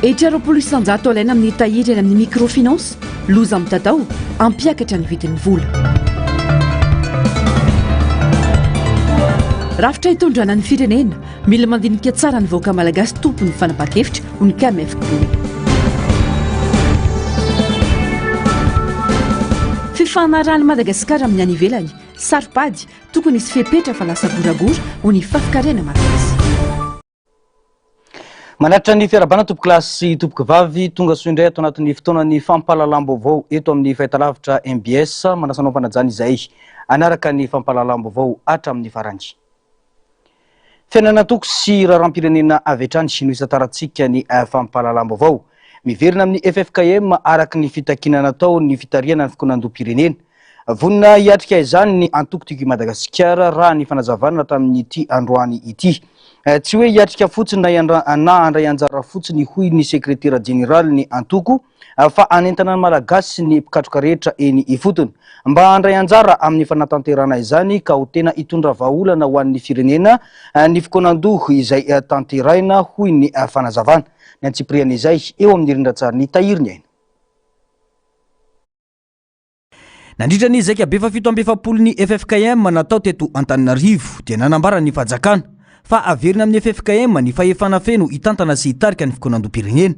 Etraroapolo isanjato alaina amin'ny tahiry eny amin'ny microfinance, loza amin'ny tatao, ampiakatra ny vidin'ny vola. Rafitra hitondrana ny firenena, mila mandinika tsara ny vahoaka malagasy tompony fanapahan-kevitra ho ny KMFK. Fifanarahan'i Madagasikara amin'ny any ivelany, saripady tokony hisy fepetra fa lasa goragora ho ny fafikarena malagasy. Manatra ny fiarabana tompo kilasy tompoky vavy tonga soa indray ato anatin'ny fotoanan'ny fampahalalam-baovao eto amin'ny fahitalavitra MBS manasana mpanajana izay anaraka ny fampahalalam-baovao hatramin'ny farany. Fiainana toko sy raharam-pirenena avy hatrany sy no isan-tarantsika ny fampahalalam-baovao. Miverina amin'ny FFKM araka ny fitakiana natao ny fitariana ny fikonandoam-pirenena. Vonina hiatrika izany ny antoko tiky Madagasikara raha ny fanazavana tamin'ity androany ity. Tsy hoe hiatrika fotsiny na andray anjara fotsiny hoy ny sekretera jeneraly ny antoko fa anentana ny malagasy ny mpikatroka rehetra eny ifotony mba andray anjara amin'ny fanatanterana izany ka ho tena hitondra vahaolana ho an'ny firenena ny fikonandoha izay tanteraina hoy ny fanazavana. Ny antsipriana izay eo amin'ny rindran-tsary ny tahiriny aina. Nandritra ny zaika be fafito amby efapolo ny FFKM natao teto Antananarivo dia nanambara ny fanjakana fa averina amin'ny FFKM ny fahefana feno hitantana sy hitarika ny fikonandoam-pirenena.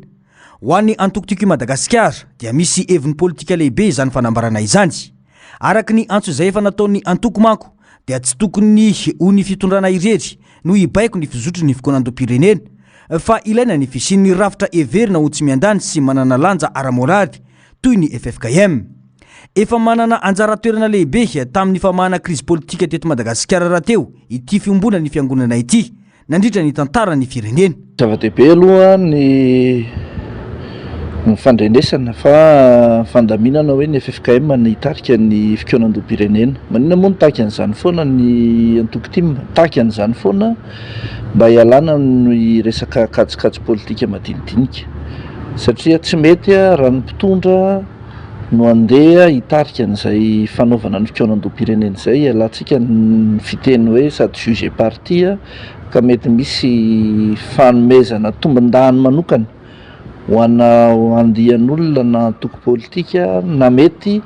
Ho an'ny antoko tiky Madagasikara dia misy heviny politika lehibe izany fanambarana izany. Araka ny antso izay efa nataon'ny antoko manko dia tsy tokony ho ny fitondrana irery no hibaiko ny fizotry ny fikonandoam-pirenena fa ilaina ny fisian'ny rafitra heverina ho tsy miandany sy manana lanja ara-morary toy ny FFKM. Efa manana anjara toerana lehibe tamin'ny famahana krizy politika teto Madagasikara raha teo ity fiombona ny fiangonana ity nandritra ny tantara ny firenena. Zava-dehibe aloha ny fandrenesana fa fandaminana hoe ny FFKM ny hitarika ny fikonandoam-pirenena. Maninona moa nitaky an'izany foana ny antoko ity mitaky an'izany foana mba hialana ny resaka kajikajy politika madinidinika satria tsy mety raha ny mpitondra no andeha hitarika an'izay fanaovana ny fikonandoam-pirenena izay alantsika ny fiteny hoe sady juge parti ka mety misy fanomezana tombon-dahany manokana ho ana andian'olona na antoko politika na mety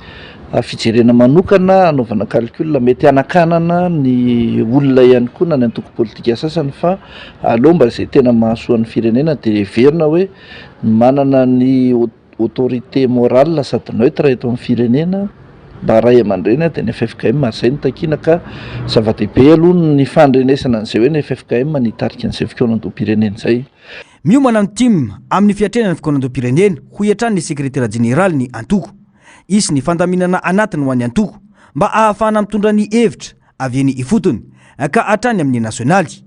fijerena manokana anaovana calcul mety anakanana ny olona ihany koa na ny antoko politika sasany fa aleo mba izay tena mahasoan'ny firenena dia verina hoe manana ny autorité morale sady neutre eto amin'ny firenena mba ray aman-dreny dia ny FFKM izay nitakiana ka zava-dehibe aloha ny fandrenesana an'izay hoe ny FFKM nitarika an'izay fikonandoam-pirenena izay. Miomana amin'ny tim amin'ny fiatrenana ny fikonandoam-pirenena ho hiatrany ny sekretera jeneraly ny antoko. Isy ny fandaminana anatiny ho an'ny antoko mba ahafahana mitondra ny hevitra avy eny ifotony ka hatrany amin'ny nasionaly.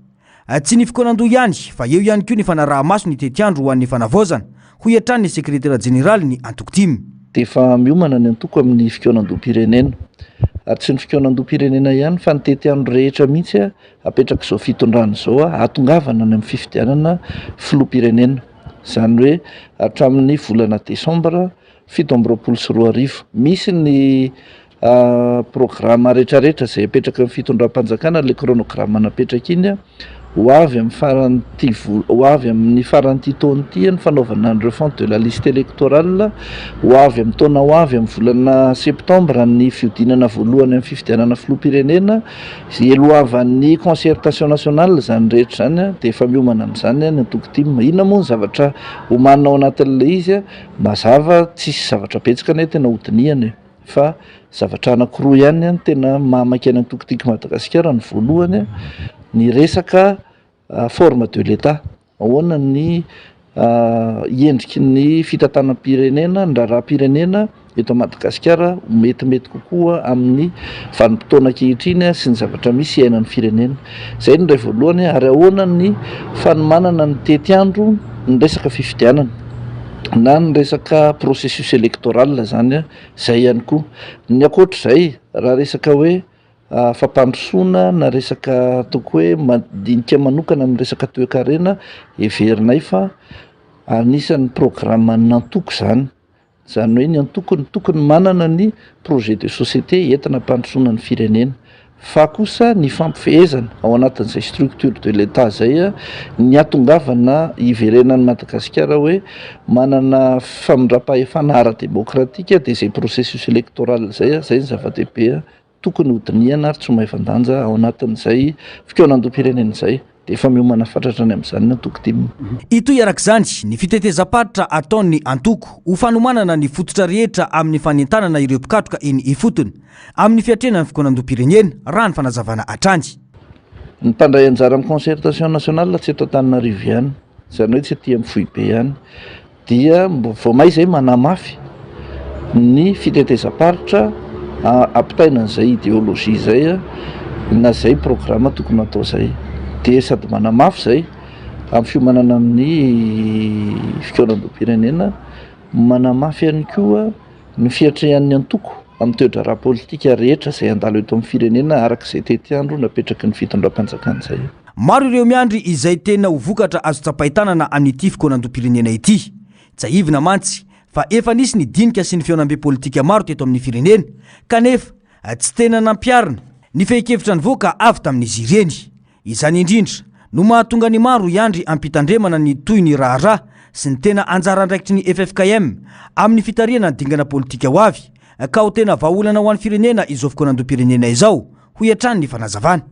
Tsy ny fikonandoha ihany fa eo ihany koa ny fanaraha-maso ny tetiandro ho an'ny fanavaozana ho hiatrany ny sekretera jeneraly ny antoko tim. Dia efa miomana ny antoko amin'ny fikonandoam-pirenena ary tsy ny fikonandoam-pirenena ihany fa ny tetiandro rehetra mihitsy apetraka izao fitondrana izao atongavana ny amin'ny fifidianana filoham-pirenena izany hoe hatramin'ny volana desambra 2024 misy ny programa rehetrarehetra izay apetraka amin'ny fitondram-panjakana le chronograma napetraka iny ho avy amin'ny faran'ity taona ity ny fanaovana ny refonte de la liste électorale ho avy amin'ny taona ho avy amin'ny volana septambra ny fiodinana voalohany amin'ny fifidianana filoham-pirenena elohavan'ny concertation nationale izany rehetra izany dia efa miomana amin'izany ny antoko ity inona moa ny zavatra homanina ao anatin'ilay izy mazava tsisy zavatra betsaka ny tena hodiniany fa zavatra anankiroa ihany tena mamaka ny antoko tiky Madagasikara ny voalohany ny resaka forme de l'État ahoana ny endriky ny fitantanam-pirenena ny raharaha-pirenena eto Madagasikara metimety kokoa amin'ny vanim-potoana ankehitriny sy ny zavatra misy iainan'ny firenena. Izay ny ray voalohany ary ahoana ny fanomanana ny tetiandro ny resaka fifidianana na ny resaka processus électoral zany izay ihany koa. Ny ankoatr'izay raha resaka hoe fampandrosoana na resaka ataoko hoe madinika manokana amin'ny resaka toe-karena heverinay fa anisan'ny programma nantoko izany hoe ny antoko ny tokony manana ny projet de société entina hampandrosoana ny firenena fa kosa ny fampifehezana ao anatin'izay structure de l'état zay ny atongavana iverenan'ny Madagasikara hoe manana famindram-pahefana ara-demokratika de zay processus électoral zay ny zava-dehibe tokony hodiniana ary tsy maivandanja ao anatin'izay fikeonandoam-pirenena zay de efa miomana fatratrany amin'izany ny antoko timina. Ito iaraka-zany ny fitetezam-paritra ataon'ny antoko ho fanomanana ny fototra rehetra amin'ny fanentanana ireo mpikatroka eny ifotony amin'ny fiatrenany fikeonandoam-pirenena raha ny fanazavana hatrany. Ny mpandray anjara amin'ny concertation nationale tsy eto Antananarivo ihany, zany hoe tsy aty amin'ny Foibe ihany, dia vao zay manamafy ny fitetezam-paritra ampitaina an'izay idéologie zay na zay programme tokony atao zay. De sady manamafy zay amin'ny fiomanana amin'ny fikeonandoam-pirenena, manamafy ihany koa ny fiatrehan'ny antoko amin'ny toe-draharaha politika rehetra zay andalo eto amin'ny firenena arak'izay tety-andro napetraky ny fitondram-panjakana zay. Maro ireo miandry izay tena ho vokatra azo tsapahitanana amin'ity fikeonandoam-pirenena ity. Tsaivina mantsy fa efa nisy ny dinika sy ny feonam-be politika maro teto amin'ny firenena kanefa tsy tena nampiarina ny fehi-kevitra nivoaka avy tamin'izy ireny. Izany indrindra no mahatonga ny maro iandry ampitandremana ny toy ny raharaha sy ny tena anjara andraikitry ny FFKM amin'ny fitariana ny dingana politika ho avy ka ho tena vahaolana ho an'ny firenena izao fikeonandoam-pirenena izao ho iatrany ny fanazavana.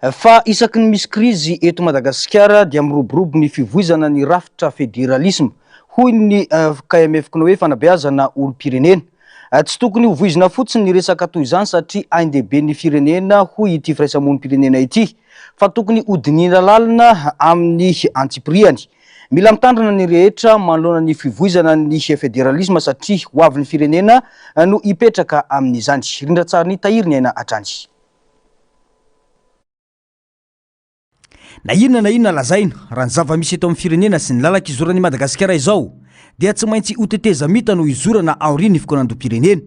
Fa isaky ny misy krizy eto Madagasikara dia miroborobo ny fivoizana ny rafitra federalisme hoy ny KMF koa hoe fanabeazana olom-pirenena. Tsy tokony ho voizina fotsiny ny resaka toy izany satria aindehibe ny firenena hoy ity firaisamonim-pirenena ity, fa tokony hodiniana lalina amin'ny antsipiriany. Mila mitandrina ny rehetra manoloana ny fivoizana ny federalisme satria ho avy ny firenena no ipetraka amin'izany. Rindra tsara ny tahiriny aina hatrany. Na inona lazaina raha ny zava-misy eto amin'ny firenena sy ny lalaka izoran'ny Madagasikara izao dia tsy maintsy hoteteza mita no izorana aorian'ny fikeonandoam-pirenena.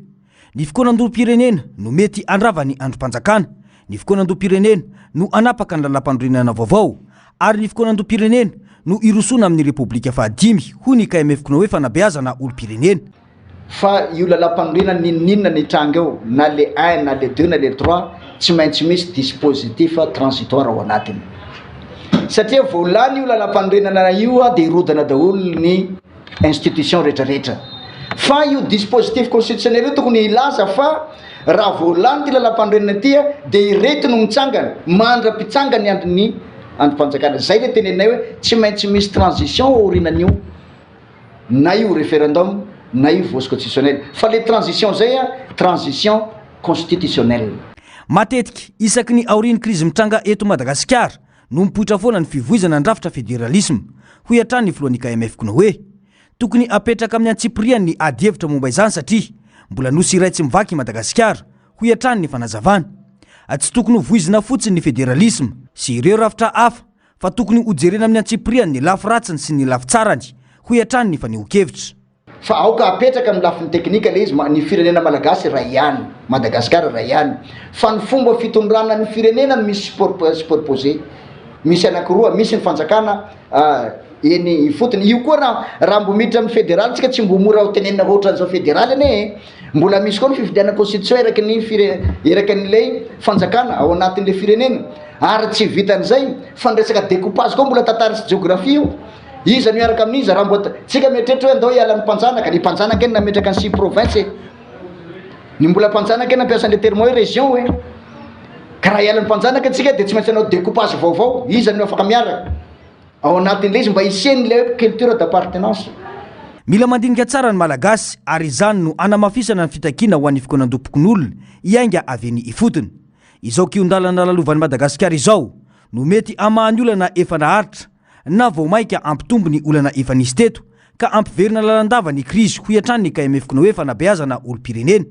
Ny fikeonandoam-pirenena no mety andrava ny androm-panjakana, ny fikeonandoam-pirenena no anapaka ny lalam-pandroenana vaovao, ary ny fikeonandoam-pirenena no irosona amin'ny Repoblika Fahadimy hoy ny KMF koa hoe fanabeazana olom-pirenena. Fa io lalam-pandroenana ninona ny tranga eo, na le 1 na le 2 na le 3 tsy maintsy misy dispositif transitoire ao anatiny. Satria voalany io lalam-pandroenana io dia irodana daholo ny institution rehetrarehetra. Fa io dispositif constitutionnel io tokony ilaza fa raha voalany ty lalam-pandroenana ty dia ireto no mitsangana, mandra-pitsangana ny androm-panjakana. Zay le tenenay hoe tsy maintsy misy transition aorinan'io, na io référendum na io vote constitutionnel. Fa le transition zay transition constitutionnelle. Matetika isaky ny aorian'ny krizy mitranga eto Madagasikara no mipoitra foana ny fivoizana ny rafitra federalisme ho iatrany ny filohan'ny KMF koa hoe tokony apetraka amin'ny antsipiriany ny adihevitra momba izany satria mbola nosy iray tsy mivaky Madagasikara ho iatrany ny fanazavana. Tsy tokony ho voizina fotsiny ny federalisme sy ireo rafitra hafa fa tokony hojerena amin'ny antsipiriany ny lafy ratsiny sy ny lafy tsarany ho iatrany ny faneho-kevitra. Fa aoka apetraka amin'ny lafiny teknika le izy ny firenena malagasy ray ihany, Madagasikara ray ihany. Fa ny fomba fitondrana ny firenena misy superposé. Misy anakiroa, misy ny fanjakana eny ifotony. Io koa raha mbo miditra amin'ny fédéral tsika tsy mbo mora ho tenenina ohatran'izao fédéral ane. Mbola misy koa ny fifidiana constitution eraky n'ilay fanjakana ao anatin'le firenena. Ary tsy vitan'izay fa ny resaka découpage koa mbola tantara sy géographie io. Iza miaraka amin'iza raha mbo tsika mieritreritra hoe andao hiala ny mpanjanaka, ny mpanjanaka eny nametraka ny 6 province. Ny mbola mpanjanaka eny nampiasan'le terme hoe région hoe. Ka raha hiala ny mpanjanaka antsika dia tsy maintsy anao découpage vaovao, iza no afaka miaraka. Ao anatin'ilay izy mba hisen'ilay culture d'appartenance. Mila mandinika tsara ny malagasy ary izany no anamafisana ny fitakiana ho an'ny fikeonandoam-pirenena iainga avy eny ifotony. Izao kiondalana lalovan'ny Madagasikara izao no mety amahany olana efa naharitra na vao maika ampitombo ny olana efa nisy teto ka ampiverina lalandava ny krizy ho iatrany ny KMF koa hoe fanabeazana olom-pirenena.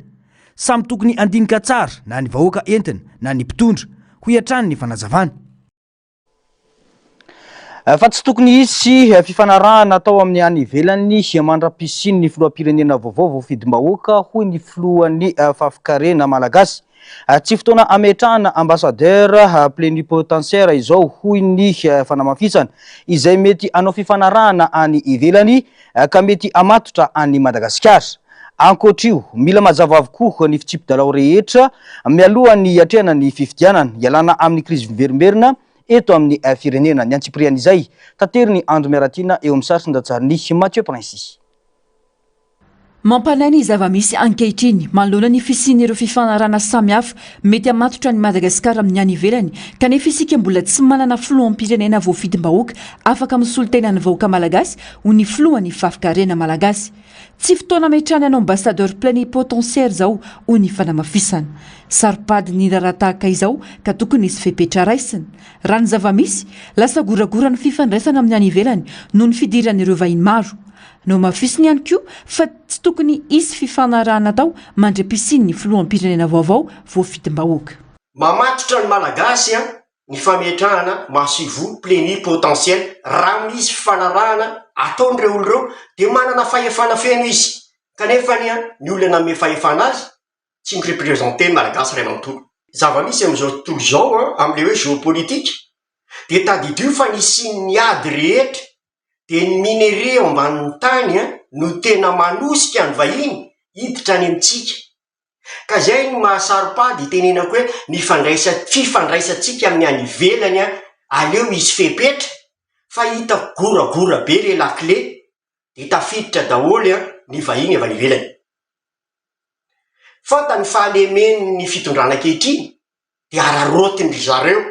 Samy tokony andinika tsara na ny vahoaka entina na ny mpitondra ho iatrany ny fanazavana. Fa tsy tokony hisy fifanarahana atao amin'ny any ivelany mandra-pisiny ny filoham-pirenena vaovao voafidimbahoaka hoy ny filohan'ny fafikarena malagasy. Tsy fotoana ametrahana ambassadeur plénipotentiaire izao hoy ny fanamafisana izay mety anao fifanarahana any ivelany ka mety amatotra any Madagasikara. ankoatrio mila mazava avokoa ny fitsipy-dalao rehetra mialoha ny atrehana ny fifidianana ialana amin'ny krizy miverimberina eto amin'ny firenena. Ny antsiprian'izay tatery ny Andro Miaratina eo amin'ny sarin-datsariny Mathieu Prince. Mampanainy zava-misy ankehitriny manoloana ny fisian'ireo fifanarana samihafa mety hamatotra ny Madagasikara amin'ny any ivelany kanefa isika mbola tsy manana filoham-pirenena voafidim-bahoaka afaka misolo tenan'ny vahoaka malagasy ho ny filohan'ny fafika-rena malagasy. Tsy fotoana metrany anao ambassadeur plénipotentiaire zao ho ny fanamafisana. Saripady ny raha tahaka izao ka tokony isy fepetra raisiny. Raha ny zava-misy lasa goragorany fifandraisana amin'ny any ivelany noho ny fidiran'ireo vahiny maro. No mafisiny ihany koa fa tsy tokony isy fifanarahana atao mandrem-pisin'ny filoham-pirenena vaovao voafidim-bahoaka. Mamatotra ny malagasy ny fametrahana masivo plénipotentiaire raha misy fifanarahana ataon'ireo olon'ireo dia manana fahefana feno izy kanefa ny olona ame fahefana azy tsy mireprésente malagasy ray amanontolo. Zava-misy amin'izao tontolo izao amin'ilay hoe géopolitique dia tadidio fa nisin'ny ady rehetra dia ny minere ao ambanin'ny tany no tena manosika ny vahiny hiditra any amintsika. Ka zay ny mahasaripady tenenako hoe ny fifandraisantsika amin'ny any ivelany aleo izy fepetra fa hita goragora be le lakle dia tafiditra daholo ny vahiny avy any ivelany. Fantany fahalemeny ny fitondrana ankehitriny dia ararotiny zareo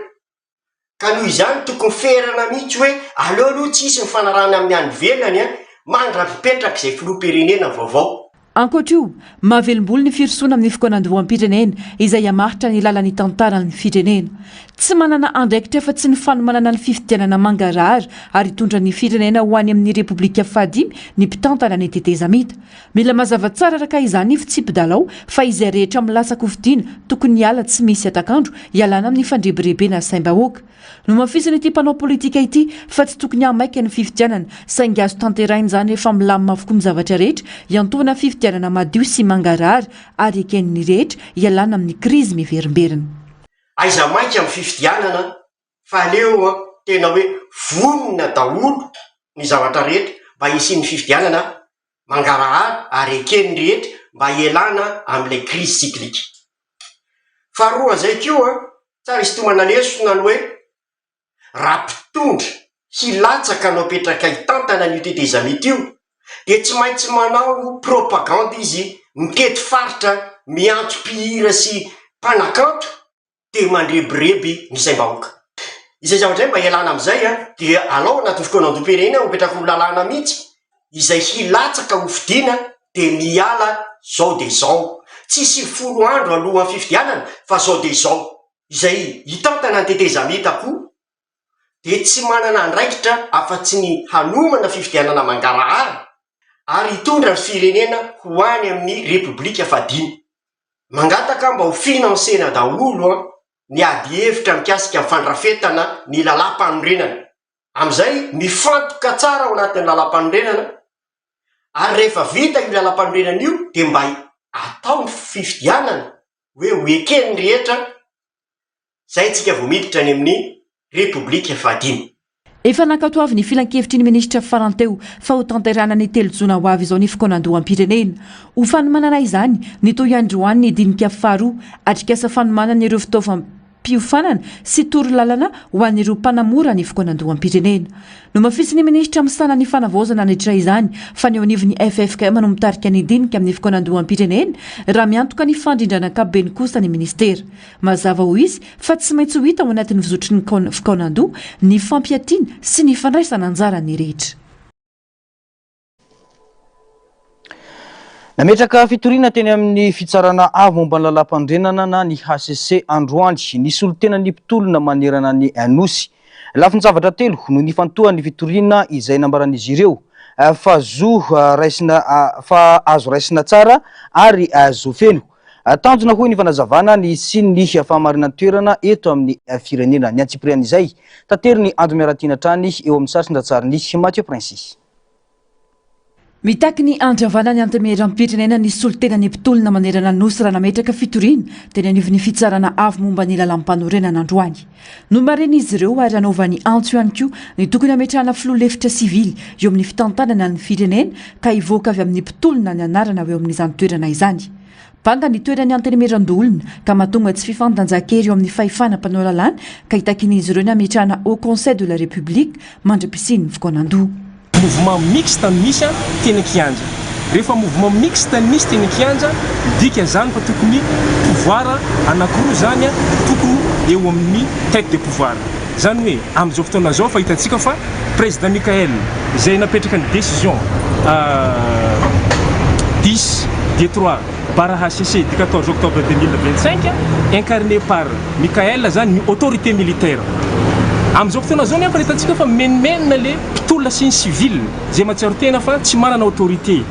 ka noho izany tokony ferana mihitsy hoe aleo aloha tsisy mifanarahana amin'ny any ivelany mandrapipetraka izay filoham-pirenena vaovao. Ankoatrio mahavelom-bolo ny firosoana amin'ny fikonan-doham-pirenena izay hamaritra ny lalan'ny tantaran'ny firenena. Tsy manana andraikitra fa tsy ny fanomanana ny fifidianana mangarahara ary hitondra ny firenena ho any amin'ny Repoblika Fahadimy ny mpitantana ny tetezamita. Mila mazava tsara raka izany ny fitsipy-dalao fa izay rehetra milasaka hofidiana tokony hiala tsy misy atakandro hialana amin'ny fandrebirebena saim-bahoaka. No mafisiny ity mpanao politika ity fa tsy tokony hamaika ny fifidianana saingy azo tanterainy izany rehefa milamina avokoa ny zavatra rehetra hiantona fifidianana madio sy mangarahara ary eken'ny rehetra hialana amin'ny krizy miverimberina. Aiza maika amin'ny fifidianana fa aleo tena hoe vonina daholo ny zavatra rehetra mba hisian'ny fifidianana mangarahara ary eken'ny rehetra mba hialana amin'ilay krizy siklika. Faharoa zay koa tsara isy tomana lesona ny hoe raha mpitondra hilatsaka anao petraka hitantana ny tetezamita io dia tsy maintsy manao propagande izy mitety faritra miantso mpihira sy mpanakanto dia mandrebireby ny saim-bahoaka. Izay zavatra mba hialana amin'izay dia alao anatin'ny fikonan-doham-pirenena mipetraka ho lalàna mihitsy izay hilatsaka hofidiana dia miala zao dia zao. Tsisy 10 andro alohan'ny fifidianana fa zao dia zao. Izay hitantana ny tetezamita koa dia tsy manana andraikitra afa-tsy ny hanomana fifidianana mangarahara ary hitondra ny firenena ho any amin'ny Repoblika Fahadimy. Mangataka mba ho finansena daholo ny ady hevitra mikasika amin'ny fandrafetana ny lalam-panorenana. Amin'izay mifantoka tsara ao anatin'ny lalam-panorenana ary rehefa vita io lalam-panorenana io dia mba atao ny fifidianana hoe ho eken'ny rehetra. Zay tsika vao miditra any amin'ny Repoblika Fahadimy. Efa nankatoavy ny filan-kevitry ny ministra faranteo fa ho tanterana ny telojona ho avy izao ny fikonan-doham-pirenena. Ho fanomanana izany ny toy androany ny dinika faharoa atrikasa fanomanana ireo fitaovam-piofanana sy toro-lalana ho an'ireo mpanamora ny fikonan-doham-pirenena. No mafisy ny ministra misana ny fanavaozana niditra izany fa ny onivon'ny FFKM no mitarika ny dinika amin'ny fikonan-doham-pirenena raha miantoka ny fandrindrana ankapobeny kosa ny ministera. Mazava ho izy fa tsy maintsy ho hita ao anatin'ny fizotry ny fikonan-doha ny fampiatiana sy ny fandraisana anjara ny rehetra. Nametraka fitoriana teny amin'ny fitsarana avo momba ny lalam-pandrenana na ny HCC androany nisy olo tena ny mpitolona manerana ny anosy. Lafy ny zavatra telo no nifantohan'ny fitoriana izay nambaran'izy ireo fa azo raisina tsara ary azo feno. Tanjona hoy ny fanazavana ny sy ny fahamarinana toerana eto amin'ny firenena. Ny antsiprian'izay tatery ny Andro Miaratina trany eo amin'ny sarin-datsariny Mathieu Prince. mitaky ny andravana ny antemeram-pirenena ny solotena ny mpitolona manerana nosy raha nametraka fitoriana dia ny anivon'ny fitsarana avy momba ny lalam-panorenana androany no mareny izy ireo ary anaovan'ny antso ihany koa ny tokony ametrahana filoha-lefitra sivily eo amin'ny fitantanana ny firenena ka hivoaka avy amin'ny mpitolona ny anarana eo amin'izany toerana izany banga ny toerany antenemeran-dolona ka mahatonga tsy fifandanjakery eo amin'ny fahefana mpanao lalàna ka hitakin'izy ireo ny ametrahana au conseil de la république mandra-pisiny ny fokoanandoha mouvement mixte ny misy teny kianja rehefa mouvement mixte ny misy teny kianja dika zany fa tokony pouvoir anankiroa zany tokony eo amin'ny tête de pouvoir zany hoe amin'izao fotoana zao fa hitantsika fa président Mikael izay napetraka ny décision 10/3/HCC du 14 octobre 2025 incarné par Mikael zany ny autorité militaire amin'izao fotoana zao nefa hitantsika fa menimena le mpitolona sy ny civil zay matsiaro tena fa tsy manana autorité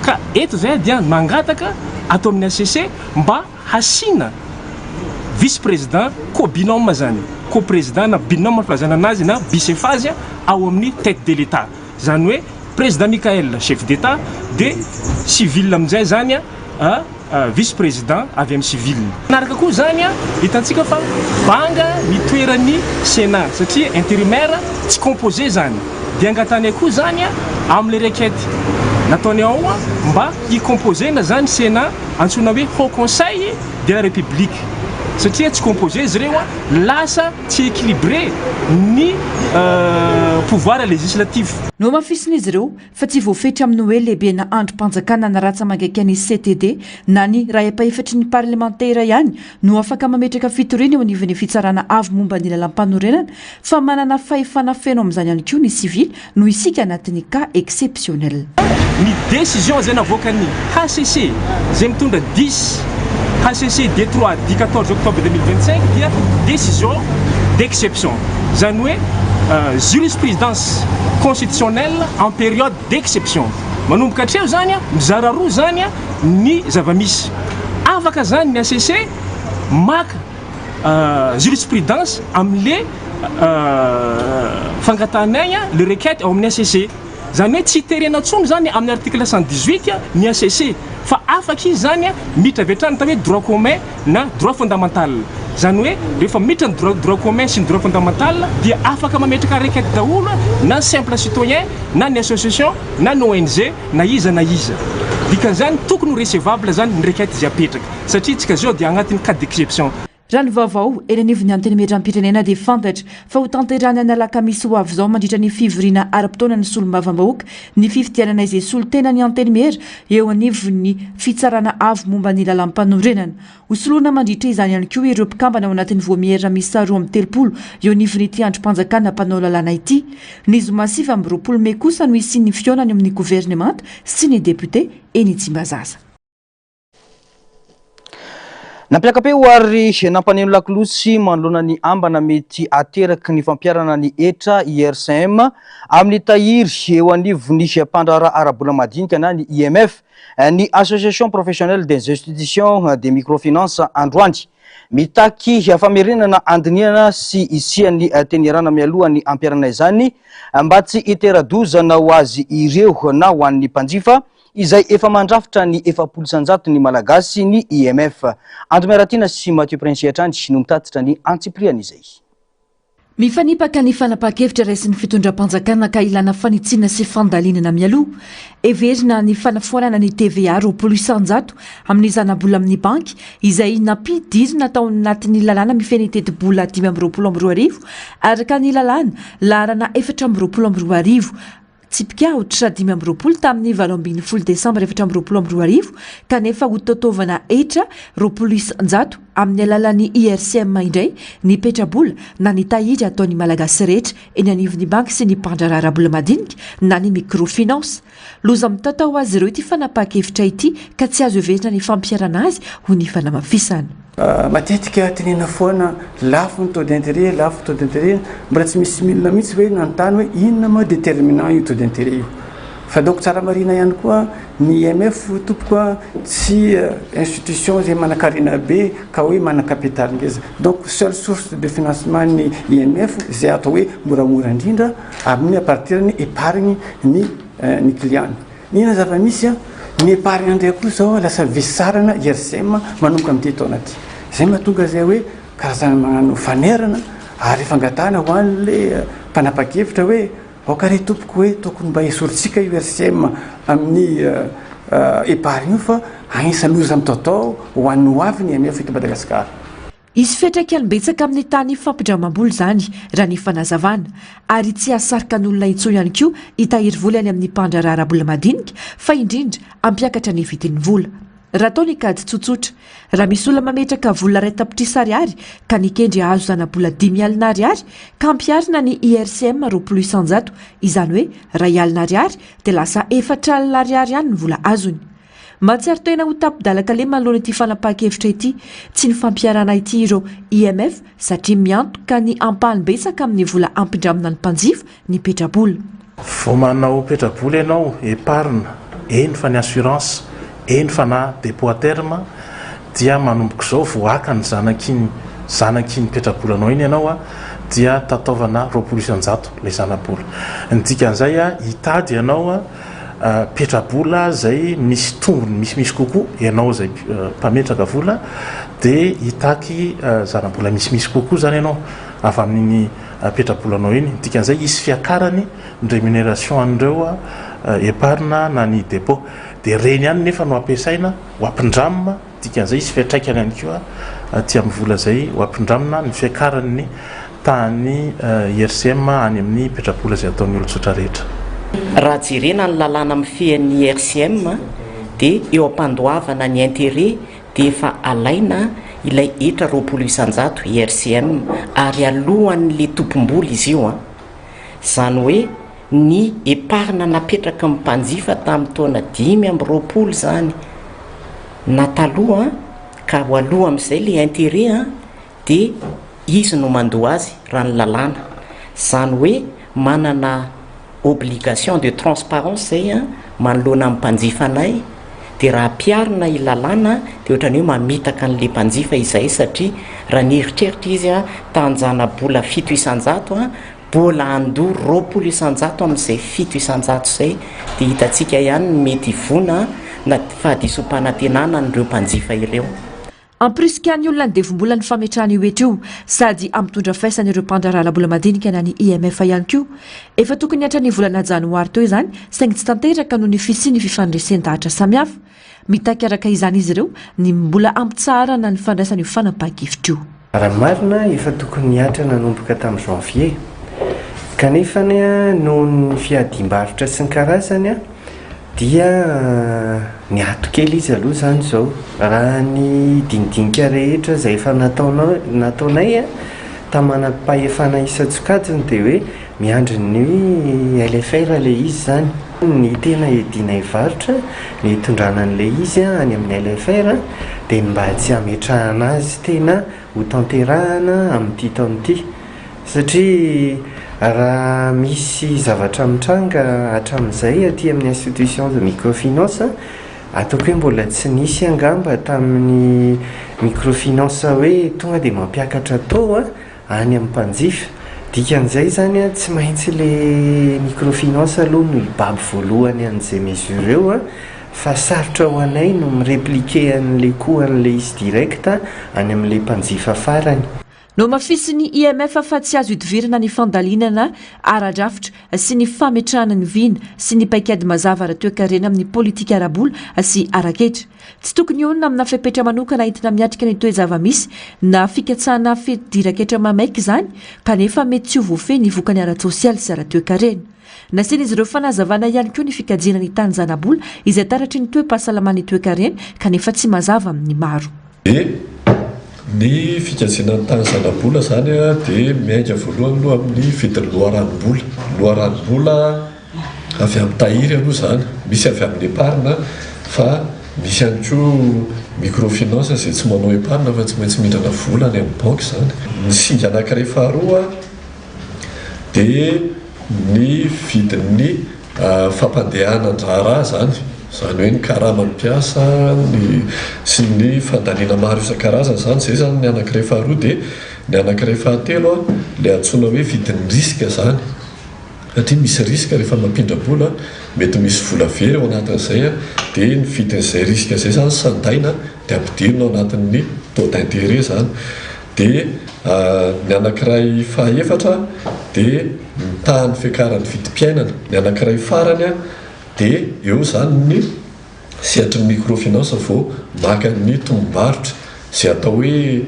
ka eto zay dia mangataka atao amin'ny ACC mba hasina vice président ko binôme zany ko président na binôme filazana anazy na bicéphase ao amin'ny tête de l'état zany hoe président Mikael chef d'état de civil amin'izay zany vice président avy amin'ny civil naraka koa zany hitantsika fa banga mitoerany sénat satria intérimaire tsy composé zany dia angatany koa zany amin'ny requête nataony ao mba hicomposena zany sénat antsoina hoe haut conseil de la république satria tsy composé izy ireo lasa tsy équilibré ny pouvoir législatif no mafisina izy ireo fa tsy voafetra amin'ny hoe lehibe na androm-panjakana na ratsa magaiky ny CTD na ny raha-efaefatra ny parlementaire ihany no afaka mametraka fitoriana eo anivon'ny fitsarana avy momba ny lalam-panorenana fa manana fahefana feno amin'izany ihany koa ny civil no isika anatin'ny cas exceptionnel ny décision zay navoakany HCC zay mitondra 10 HCC D3 du 14 octobre 2025 dia décision d'exception zany hoe jurisprudence constitutionnelle en période d'exception manomboka hatreo zany mizara roa zany ny zavamisy afaka zany ny ACC maka jurisprudence am'le fangatanay le requête ao amin'ny ACC zany hoe tsy terena tsony zany amin'ny article 118 ny ACC fa afaka izy zany mitra vetrany tao hoe droit commun na droit fondamental zany hoe rehefa mitra ny droit commun sy ny droit fondamental dia afaka mametraka requête daholo na simple citoyen na ny association na ny ONG na iza dikan'izany tokony recevable zany ny requête izay apetraka satria tsika zao dia agnatin'ny cas d'exception raha ny vaovao eny anivon'ny antenemeram-pirenena dia fantatra fa ho tanterana ny alakamisy ho avy izao mandritra ny fivoriana ara-potoana ny solombavam-bahoaka ny fifidianana izay solotena ny antenimera eo anivon'ny fitsarana avy momba ny lalam-panorenana hosoloana mandritra izany ihany koa ireo mpikambana ao anatin'ny voamierina misy 13 eo anivon'ny ity androm-panjakana mpanao lalàna ity ny zoma 7 Mey kosa no isian'ny fionany amin'ny gouvernemanta sy ny député eny Tsimbazaza. Nampiakapeo ary nampaneno lakolosy manoloana ny ambana mety ateraky ny fampiarana ny etra IRCM amin'ny tahiry eo anivon'ny mpandraharaha ara-bola madinika na ny IMF ny association professionnelle des institutions des microfinances androany mitaky famerenana andiniana sy isian'ny tenirana mialohan'ny ampiarana izany mba tsy iteradozana ho azy ireo na ho an'ny mpanjifa izay efa mandrafitra ny 700 ny malagasy ny IMF Andromeratina sy Mathieu Prince Atrandry no mitatitra ny antsipriany izay mifanipaka ny fanapa-kevitra raisin'ny fitondram-panjakana ka ilana fanitsina sy fandalinana mialoha everina ny fanafoanana ny TVA 900 amin'ny zana-bola amin'ny banky izay nampidizina tao anatin'ny lalàna mifeny teti-bola 520 araka ny lalàna larana 420 tsipika otra 520 tamin'ny 20 Desembre 2020 kanefa ho totovana etra 900 amin'ny alalan'ny IRCM indray ny petrabola na ny tahiry ataon'ny malagasy rehetra eny anivon'ny banky sy ny mpandraharaha ara-bola madinika na ny microfinance loza mitatao azy ireo ity fanapa-kevitra ity ka tsy azo everina ny fampiarana azy ho ny fanamafisana. Matetika tenena foana lafo ny taux d'intérêt mbola tsy misy milina mihitsy hoe nanontany hoe inona moa déterminant io taux d'intérêt io fa donc tsara marina ihany koa ny IMF topoka tsy institution zay manan-karena be ka hoe manan-capital ngeza donc seule source de financement ny IMF zay atao hoe moramora indrindra amin'ny à partir ny épargne ny client nina zava-misy a ny épargne andray koa zao lasa vesarana IRCM manomboka amin'ity taona ty zay mahatonga zay hoe karazana magnano fanerana ary fangatana ho an'le mpanapa-kevitra hoe aokare tompoko hoe tokony mba esorintsika IRCM amin'ny épargne io fa agnisan'oza mitaotao ho an'ny hoaviny amiafo eto Madagasikara. Izy fetraka albetsaka amin'ny tany fampindramam-boly zany raha ny fanazavana ary tsy asarika n'olona itso ihany koa hitahiry vola any amin'ny mpandraraharabola madinika fa indrindra ampiakatra ny vidin'ny vola. Raha atao ny kady tsotsotra raha misy olona mametraka vola ray tapitrisa ariary ka nikendry azo zana-bola 10 alina ariary ka ampiarina ny IRCM 20% izany hoe ray alina ariary dia lasa 4 alina ariary ihany ny vola azony. Matsiaro tena ho tapidalaka le manoloana ity fanapahan-kevitra ity tsy ny fampiarana ity ireo IMF satria miantoka ny ampahany betsaka amin'ny vola ampindramina ny mpanjifa ny petrabola. Vao manao petrabola ianao épargne eny fa ny assurance eny fa na dépôt à terme dia manomboka izao voaka ny zanakiny petrabolanao iny ianao a dia tataovana 20% le zana-bola. Ny dikan'izay a hitady ianao a petrabola zay misy tongony misimisy kokoa ianao zay mpametraka vola dia hitaky zana-bola misimisy kokoa zany ianao avy amin'iny petrabolanao iny. Dikan'izay isy fiakarany ny rémunération an'ireo épargne na ny dépôt dia reny ihany nefa no ampiasaina ho ampindramina. Dikan'izay isy fiatraikany ihany koa ty amin'ny vola zay ho ampindramina ny fiakarany tany IRCM any amin'ny petrabola zay ataon'ny olon-tsotra rehetra. Raha jerena ny lalàna amin'ny fian'ny IRCM dia eo ampandoavana ny intérêt dia efa alaina ilay etra 20% IRCM ary alohan'le tompom-bola izy io zany hoe ny épargne napetraka amin'ny mpanjifa tamin'ny taona 5 zany na taloha ka ho aloha amin'izay le intérêt dia izy no mandoa azy raha ny lalàna zany hoe manana obligation de transparence zay manoloana amin'ny mpanjifa anay dia raha ampiarina ilalàna dia ohatrany hoe mamitaka an'le mpanjifa izay satria raha ny eritreritra izy tanjana-bola 700 bola ando 20% amin'izay 700 zay dia hitantsika ihany mety vona na fahadisom-panantenana n'ireo mpanjifa ireo. Amprisika ny olona ny devim-bola ny fametrahany io etra io sady amitondra faisana ireo mpandraraharabola madinika na ny IMF ihany koa efa tokony hatra ny volana janoary teo izany saingy tsy tanteraka noho ny fisiany fifandresen-dahatra samihafa mitaky araka izany izy ireo ny mbola ampitsara na ny fandraisany io fanapahan-kevitra io. Raha marina efa tokony hatra nanomboka tamin'ny janvier kanefa noho ny fiadimbarotra sy ny karazany dia ny ato kely izy aloha zany zao raha ny dinidinika rehetra zay efa nataonay tamanam-pahefana isa-tsokajiny dia hoe miandry ny LFR le izy zany ny tena edinay varotra ny hitondrana n'le izy any amin'ny LFR dia mba tsy hametrahana azy tena ho tanterahana amin'ity taon'ity satria raha misy zavatra mitranga hatramin'izay aty amin'ny institution de microfinance ataoko hoe mbola tsy nisy angamba tamin'ny microfinance hoe tonga dia mampiakatra tao any amin'ny mpanjifa. Dikan'izay zany tsy maintsy le microfinance aloha no hibaby voalohany an'izay mesure eo fa sarotra ho anay no mireplike an'le koa an'le izy direct any amin'le mpanjifa farany. No mafisy ny IMF fa tsy azo hidivirana ny fandalinana ara-drafitra sy ny fametrahana ny vina sy ny paikady mazava ara-toekarena amin'ny politika arabola sy araketra. Tsy tokony onona amina fepetra manokana entina miatrika ny toe-java-misy na fikatsahana fediran-ketra mamaiky izany kanefa mety tsy ho voafehy ny vokany ara-tsosialy sy ara-toekarena. Nasiana izy ireo fanazavana ihany koa ny fikajiana ny tany zanabola izay taratry ny toe-pahasalamany toekarena kanefa tsy mazava amin'ny maro. Ny fikajiana ny tany zanabola zany dia miainga voalohany aloha amin'ny vidiny loharanobola. Loharanobola avy amin'ny tahiry aloha zany, misy avy amin'ny épargne fa misy ihany koa microfinance izay tsy manao épargne fa tsy maintsy mihindrana vola any amin'ny banque zany. Ny singa anankiray faharoa dia ny vidin'ny fampandehana andraraha zany hoe ny karama ny mpiasa sy ny fandaniana maro isan-karazany zany zay zany ny anankiray faharoa. Dia ny anankiray fahatelo le antsoina hoe vidin'ny risque zany satria misy riska rehefa mampindrabola mety misy vola very ao anatin'izay a dia ny vidin'izay riska zay zany sandaina dia ampidirina ao anatin'ny taux d'intérêt zany dia ny anankiray fahaefatra dia mitahan'ny fiakaran'ny vidim-piainana ny anankiray farany a dia eo zany ny sehatry ny microfinance vao maka ny tombom-barotra zay atao hoe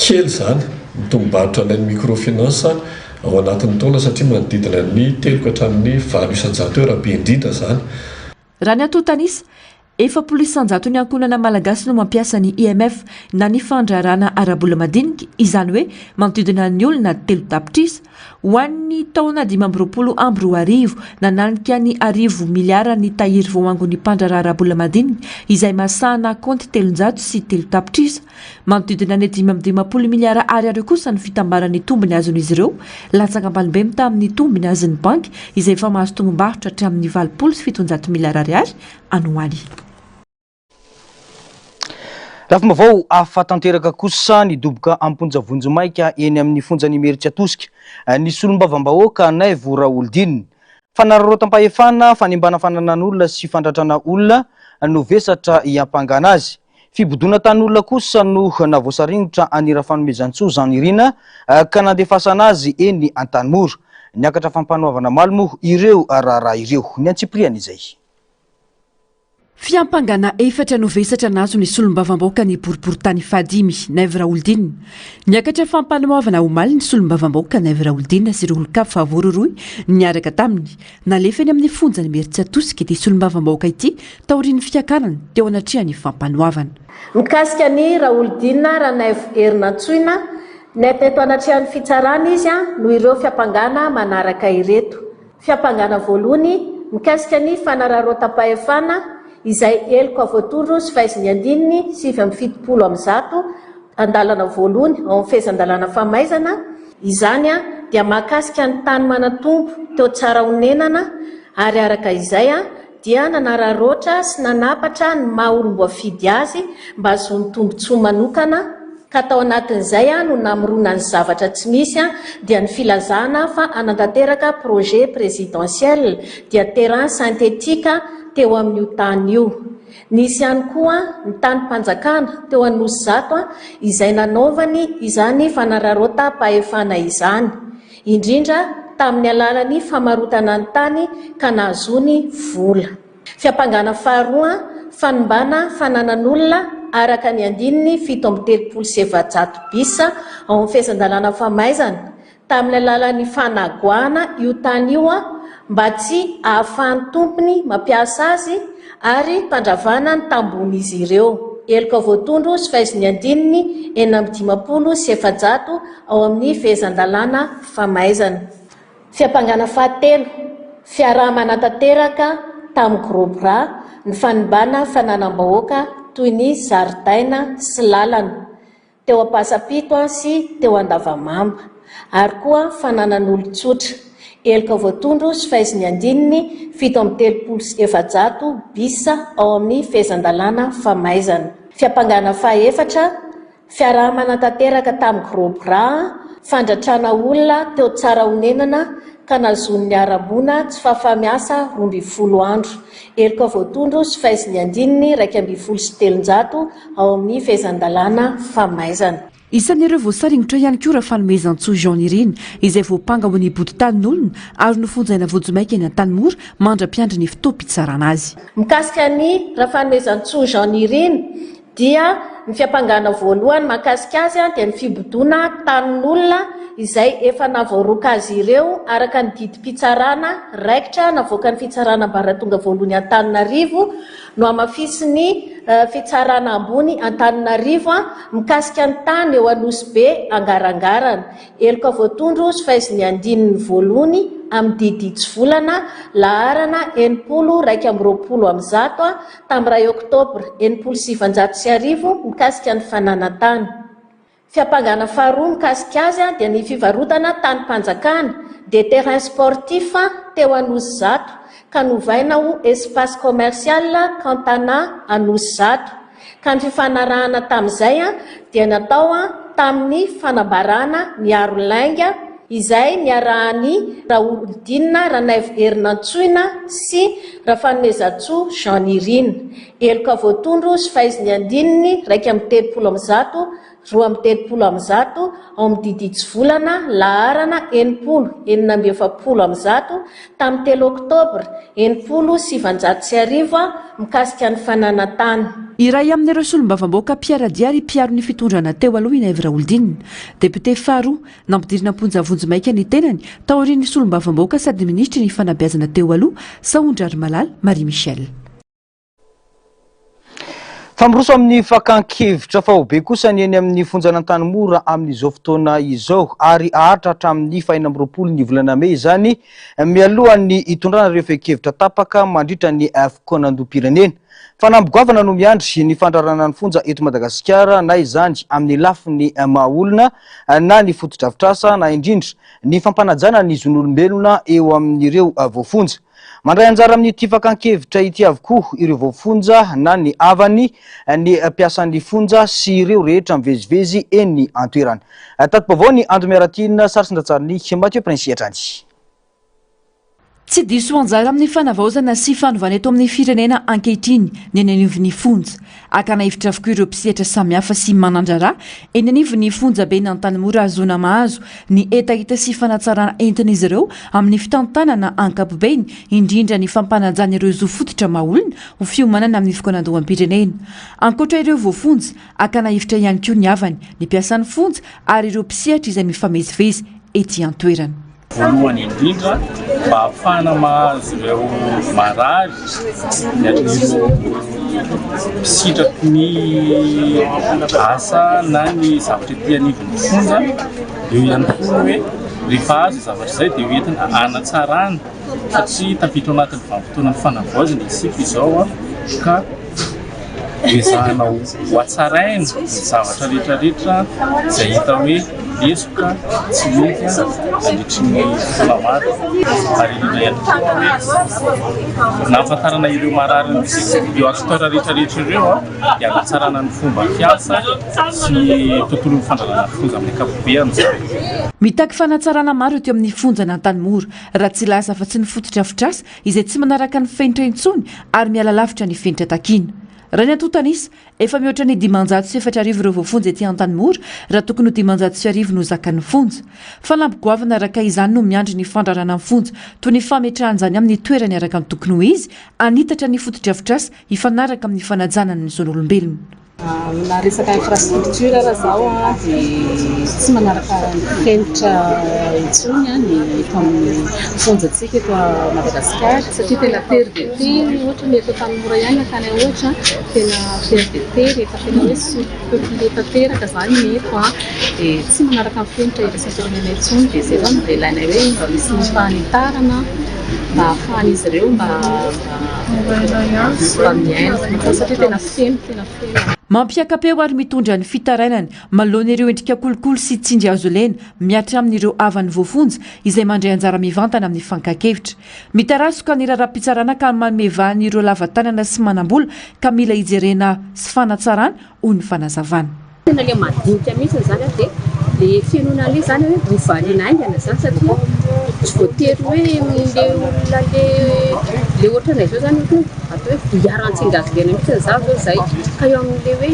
kely zany ny tombom-barotra ilain'ny microfinance ao anatin'ny taona satria manodidina ny 3 hatramin'ny 900 euro be indrindra zany raha ny atotanisa 400 ny ankonana malagasy no mampiasa ny IMF na ny fandrarana arabola madinika izany hoe manodidina ny olona telo tapitrisa ho an'ny taona 2024 nananika ny 10 miliara ny tahiry voango ny mpandrara arabola madinika izay masahana konty 300 sy telo tapitrisa manodidina ny 5 miliara ariary kosa ny fitambarany tombony azon'izy ireo latsaka ambalimbe tamin'ny tombony azon'ny banky izay efa mahazo tongom-barotra hatramin'ny 700 miliara ariary anoaly. Rafim-bavao ahafatanteraka kosa nidoboka amponjavonjomaika eny amin'ny fonjany Meritsy Atosika ny solombavam-bahoaka Naivo Raoldine fanararotam-pahefana fanimbana fananan'olona sy fandratrana olona no vesatra iampangana azy fibodona tan'olona kosa no navoasaringotra anira fanomezantsoa Jean Irina ka nandefasana azy eny Antanimora niakatra fampanoavana malmo ireo raharaha ireo ny Antsipriana izay. Fiampangana efatra no vesatra nazo ny solombavam-bahoaka ny boriboritany Fadimy Naivo Raoldine niakatra fampanoavana omaly ny solombavam-bahoaka Naivo Raoldine sy ireo olon-kapa fahavororoy niaraka taminy nalefany amin'ny fonjany Meritsy Atosika ity solombavam-bahoaka ity taorian'ny fiakarany teo anatrehany fampanoavana. Mikasika ny Raoldine raha Naivo Erinantsoina neteto anatrehany fitsarana izy no ireo fiampangana manaraka ireto. Fiampangana voalohany mikasika ny fanararotam-pahefana izay eliko avotondro sy fahaiziny andininy 770 andalana voalohany ao amin'ny fehezan-dalàna famaizana izany dia mahakasika ny tany manatombo teo tsara honenana ary araka izay dia nanararoatra sy nanapatra ny maha olom-boafidy azy mba azony tombotsoa manokana ka tao anatin'izay no namorona ny zavatra tsy misy dia ny filazana fa anantanteraka projet présidentiel dia terrain synthétique teo amin'io tany io. Nisy ihany koa ny tany mpanjakana teo Anosy Zato izay nanaovany izany fanararotam-pahefana izany indrindra tamin'ny alalan'ny famarotana ny tany ka nahazony vola. Fiampangana faharoa fanimbana fananan'olona araka ny andininy 730 bisa ao amin'ny fehezan-dalàna famaizana tamin'ny alalan'ny fanagoana io tany io mba tsy ahafahan'ny tompony mampiasa azy ary mpandravana ny tambony izy ireo. Eliko avotondro sy fahaiziny andininy 750 ao amin'ny fehezan-dalàna famaizana. Fiampangana fahatelo fiaraha manantanteraka tamin'ny Gros Bras ny fanimbana fananam-bahoaka toy ny zaridaina sy lalana teo Ampasapito sy teo Andavamamba ary koa fananan'olon-tsotra. Eliko avotondro sy fahaiziny andininy 730 bisa ao amin'ny fehezan-dalàna famaizana. Fiampangana fahaefatra fiaraha manantanteraka tamin'ny Gros Bras fandratrana olona teo tsara honenana ka nazon'ny arabona tsy fahafahamiasa 12 andro. Eliko avotondro sy fahaiziny andininy 270 ao amin'ny fehezan-dalàna famaizana. Isan'ireo voasaringotra ihany koa raha fanomezantsoa Jean Irina izay voapanga ho nibody tanin'olona ary nofonjaina vojomaika eny Antanimora mandra-piandry ny fitoam-pitsarana azy. Mikasika ny raha fanomezantsoa Jean Irina dia ny fiampangana voalohany mahakasika azy dia ny fibodona tanin'olona izay efa navoaroka azy ireo araka ny didim-pitsarana raikitra navoaka ny fitsarana ambaratonga voalohany Antananarivo no amafisiny fitsarana ambony Antananarivo mikasika ny tany eo Anosy Be angarangarana. Eliko avotondro sy fahaiziny andininy voalohany amin'ny diditsy volana laharana 920 tamin'ny 2 Oktobra 1709 mikasika ny fananantany. Fiampangana faharoa mikasika azy dia ny fivarotana tany mpanjakana des terrains sportifs teo Anosy Zato ka novaina ho espace commercial Kantana Anosy Zato ka ny fifanarahana tamin'izay dia natao tamin'ny fanambarana ny aro lainga izay niarahany Raoldina Ranaivo Erinantsoina sy Rafanezatsoa Jean Irina. Eloka voatondro sy fahaiziny andininy 1:30 roa 30 ao amin'ny diditsy volana laharana 970 tamin'ny 3 oktobra 1970 mikasika ny fananantany. Iray amin'ireo solombavam-boaka mpiara-diary mpiaro ny fitondrana teo aloha i Naivo Raoldina. Depute faharoa nampidirina Amponjavonjy maika ny tenany tao aorian'ny solombavam-boaka sady ministry ny fanabeazana teo aloha Saondra ary Malala Marie Michel. Famoroso amin'ny fakan-kevitra fahobe kosa ny eny amin'ny fonjan'Antanimora amin'izao fotoana izao ary ahatra hatramin'ny 4 ny volana Mey izany mialohan'ny itondrana ireo fehi-kevitra tapaka mandritra ny fokonam-pirenena. Fanambogoavana no miandry ny fandrarana ny fonja eto Madagasikara na izany amin'ny lafiny mahaolona na ny fotodrafitrasa na indrindra ny fampanajana ny zon'olombelona eo amin'ireo voafonja. Mandray anjara amin'ity fakan-kevitra ity avokoa ireo voafonja na ny avany ny mpiasan'ny fonja sy ireo rehetra mivezivezy eny antoerana. Tato-baovao ny Andro Miaratina Sarsindratsan'ny Mathieu Prince Atrany. Tsy diso anjara amin'ny fanavaozana sy fanovana eto amin'ny firenena ankehitriny ny eny anivon'ny fonja. Akana hevitra avokoa ireo mpisehatra samihafa sy manandrara eny anivon'ny fonja be n'Antanimora zona mahazo ny hetahita sy fanatsarana entin'izy ireo amin'ny fitantanana ankapobeny indrindra ny fampanajana ireo zo fototra mahaolona ho fiomanana amin'ny fokonandoham-pirenena. Ankoatra ireo voafonja, akana hevitra ihany koa ny avany ny mpiasan'ny fonja ary ireo mpisehatra izay mifamezivezy ety antoerana. Voalohany indrindra mba ahafahana mahazo ireo marary ireo mpisitratry ny asa na ny zavatra ety anivon'ny fonja. Eo ihany koa hoe rehefa azo zavatra izay dia hoentina anatsarana satria tafiditra anatin'ny vanim-potoana ny fanavaozana isika izao ka ezahana ho atsaraina ny zavatra rehetrarehetra izay hita hoe lesoka tsy mety andritry ny fotoana maro ary indrindra ihany koa hoe nahafantarana ireo marary eo aktora rehetrarehetra ireo dia hanatsarana ny fomba fiasa sy tontolon'ny fandrarana fonja amin'ny ankapobeny zao. Mitaky fanatsarana maro teo amin'ny fonja n'Antanimora raha tsy lasa fa tsy ny fotodrafitrasa izay tsy manaraka ny fenitra intsony ary miala lavitra ny fenitra takina. Raha ny antotanisa, efa mihoatra ny 504 ireo voafonja ety Antanimora raha tokony ho 504 no zakan'ny fonja. Fanambogoavana araka izany no miandry ny fandrarana ny fonja toy ny fametrahan'izany amin'ny toerany araka ny tokony ho izy anitatra ny fotodrafitrasa hifanaraka amin'ny fanajana ny zon'olombelona. Na resaka infrastructure raha zao dia tsy manaraka fenitra intsony ny eto amin'ny fonjatsika eto Madagasikara satria tena tery dia tery ohatra ny eto Antanimora ihany akany ohatra tena tery dia tery rehefa tena hoe surpeuplé tanteraka zany ny eto dia tsy manaraka fenitra iraisam-pirenena intsony dia zay zany dia ilaina hoe mba misy ny fanitarana mba ahafahan'izy ireo mba miaina satria tena feno. Mampiakapeo ary mitondra ny fitarainany manoloana ireo endrika kolokolo sy tsindry azo lena miatra amin'ireo avan'ny voafonja izay mandray anjara mivantana amin'ny fankakevitra. Mitarasoka ny raharapitsarana ka manome ireo lavatanana sy manambola ka mila ijerena sy fanatsarana hoy ny fanazavana. Tena le madinika mihitsy zany dia le fianona le zany hoe hovaliana aingana zany satria tsy voatery hoe le olona le ohatrana izao zany atao hoe hiaran-tsingavilena mihitsy zao zay ka eo amin'le hoe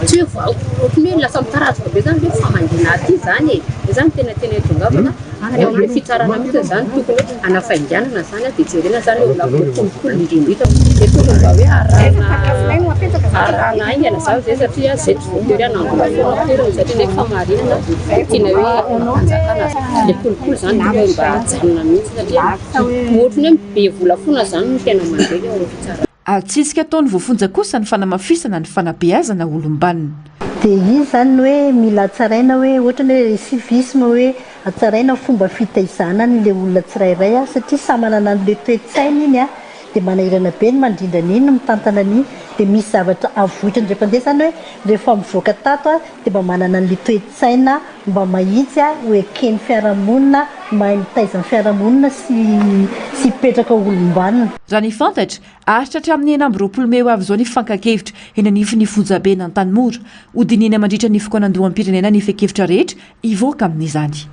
tsy hoe ohatry hoe lasa mitaratsika be zany hoe famangina aty zany zany tena hitongavana ary eo amin'le fitsarana mihitsy zany tokony hoe anafainganana zany dia jerena zany olona kolokolo indrindrita dia tokony mba hoe arahana aingana zao zay satria zay tsy voatery anangola satria le famarinana tiana hoe anjakana le kolokolo zany hoe mba ajanona mihitsy satria ohatrany hoe be vola foana zany no tena mandray eo amin'ny fitsarana. Atsisika ataony voafonja kosa ny fanamafisana ny fanabeazana olombanina. Dia izy zany hoe mila tsaraina hoe ohatrany hoe civisme hoe atsaraina fomba fitaizana n'ilay olona tsirairay satria samy manana an'ilay toe-tsaina iny dia manahirana be ny mandrindra n'iny no mitantana n'iny dia misy zavatra avohitra ny rehefa zany hoe rehefa mivoaka tato dia mba manana an'ilay toe-tsaina mba mahitsy hoe ekeny fiarahamonina mahay mitaiza ny fiarahamonina sy hipetraka olombanina. Raha ny fantatra ahitra hatramin'ny 9 Mey avy izao ny fankakevitra eny anivon'ny fonjabe n'Antanimora hodinina mandritra ny fokonandoham-pirenena ny fehi-kevitra rehetra hivoaka amin'izany.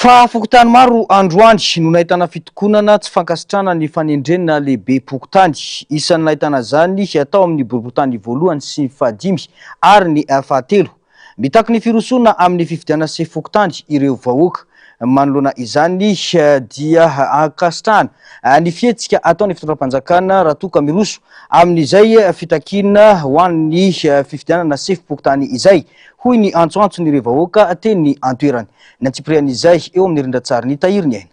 Fa fokotany maro androany no nahitana fitokonana tsy fankasitrana ny fanendrena lehibe pokotany. Isan'ny nahitana zany atao amin'ny boriboritany voalohany sy fahadimy ary ny fahatelo. Mitaky ny firosona amin'ny fifidiana sy fokotany ireo vahoaka. Manoloana izany dia ankasitrahana ny fihetsika ataon'ny fitondram-panjakana raha toa ka miroso amin'izay fitakina ho an'ny fifidianana sy pokotany izay. Hoy ny antsoantso ny vahoaka teny ny antoerany. Nantsiprian'izay eo amin'ny rindratsary ny tahiriny aina.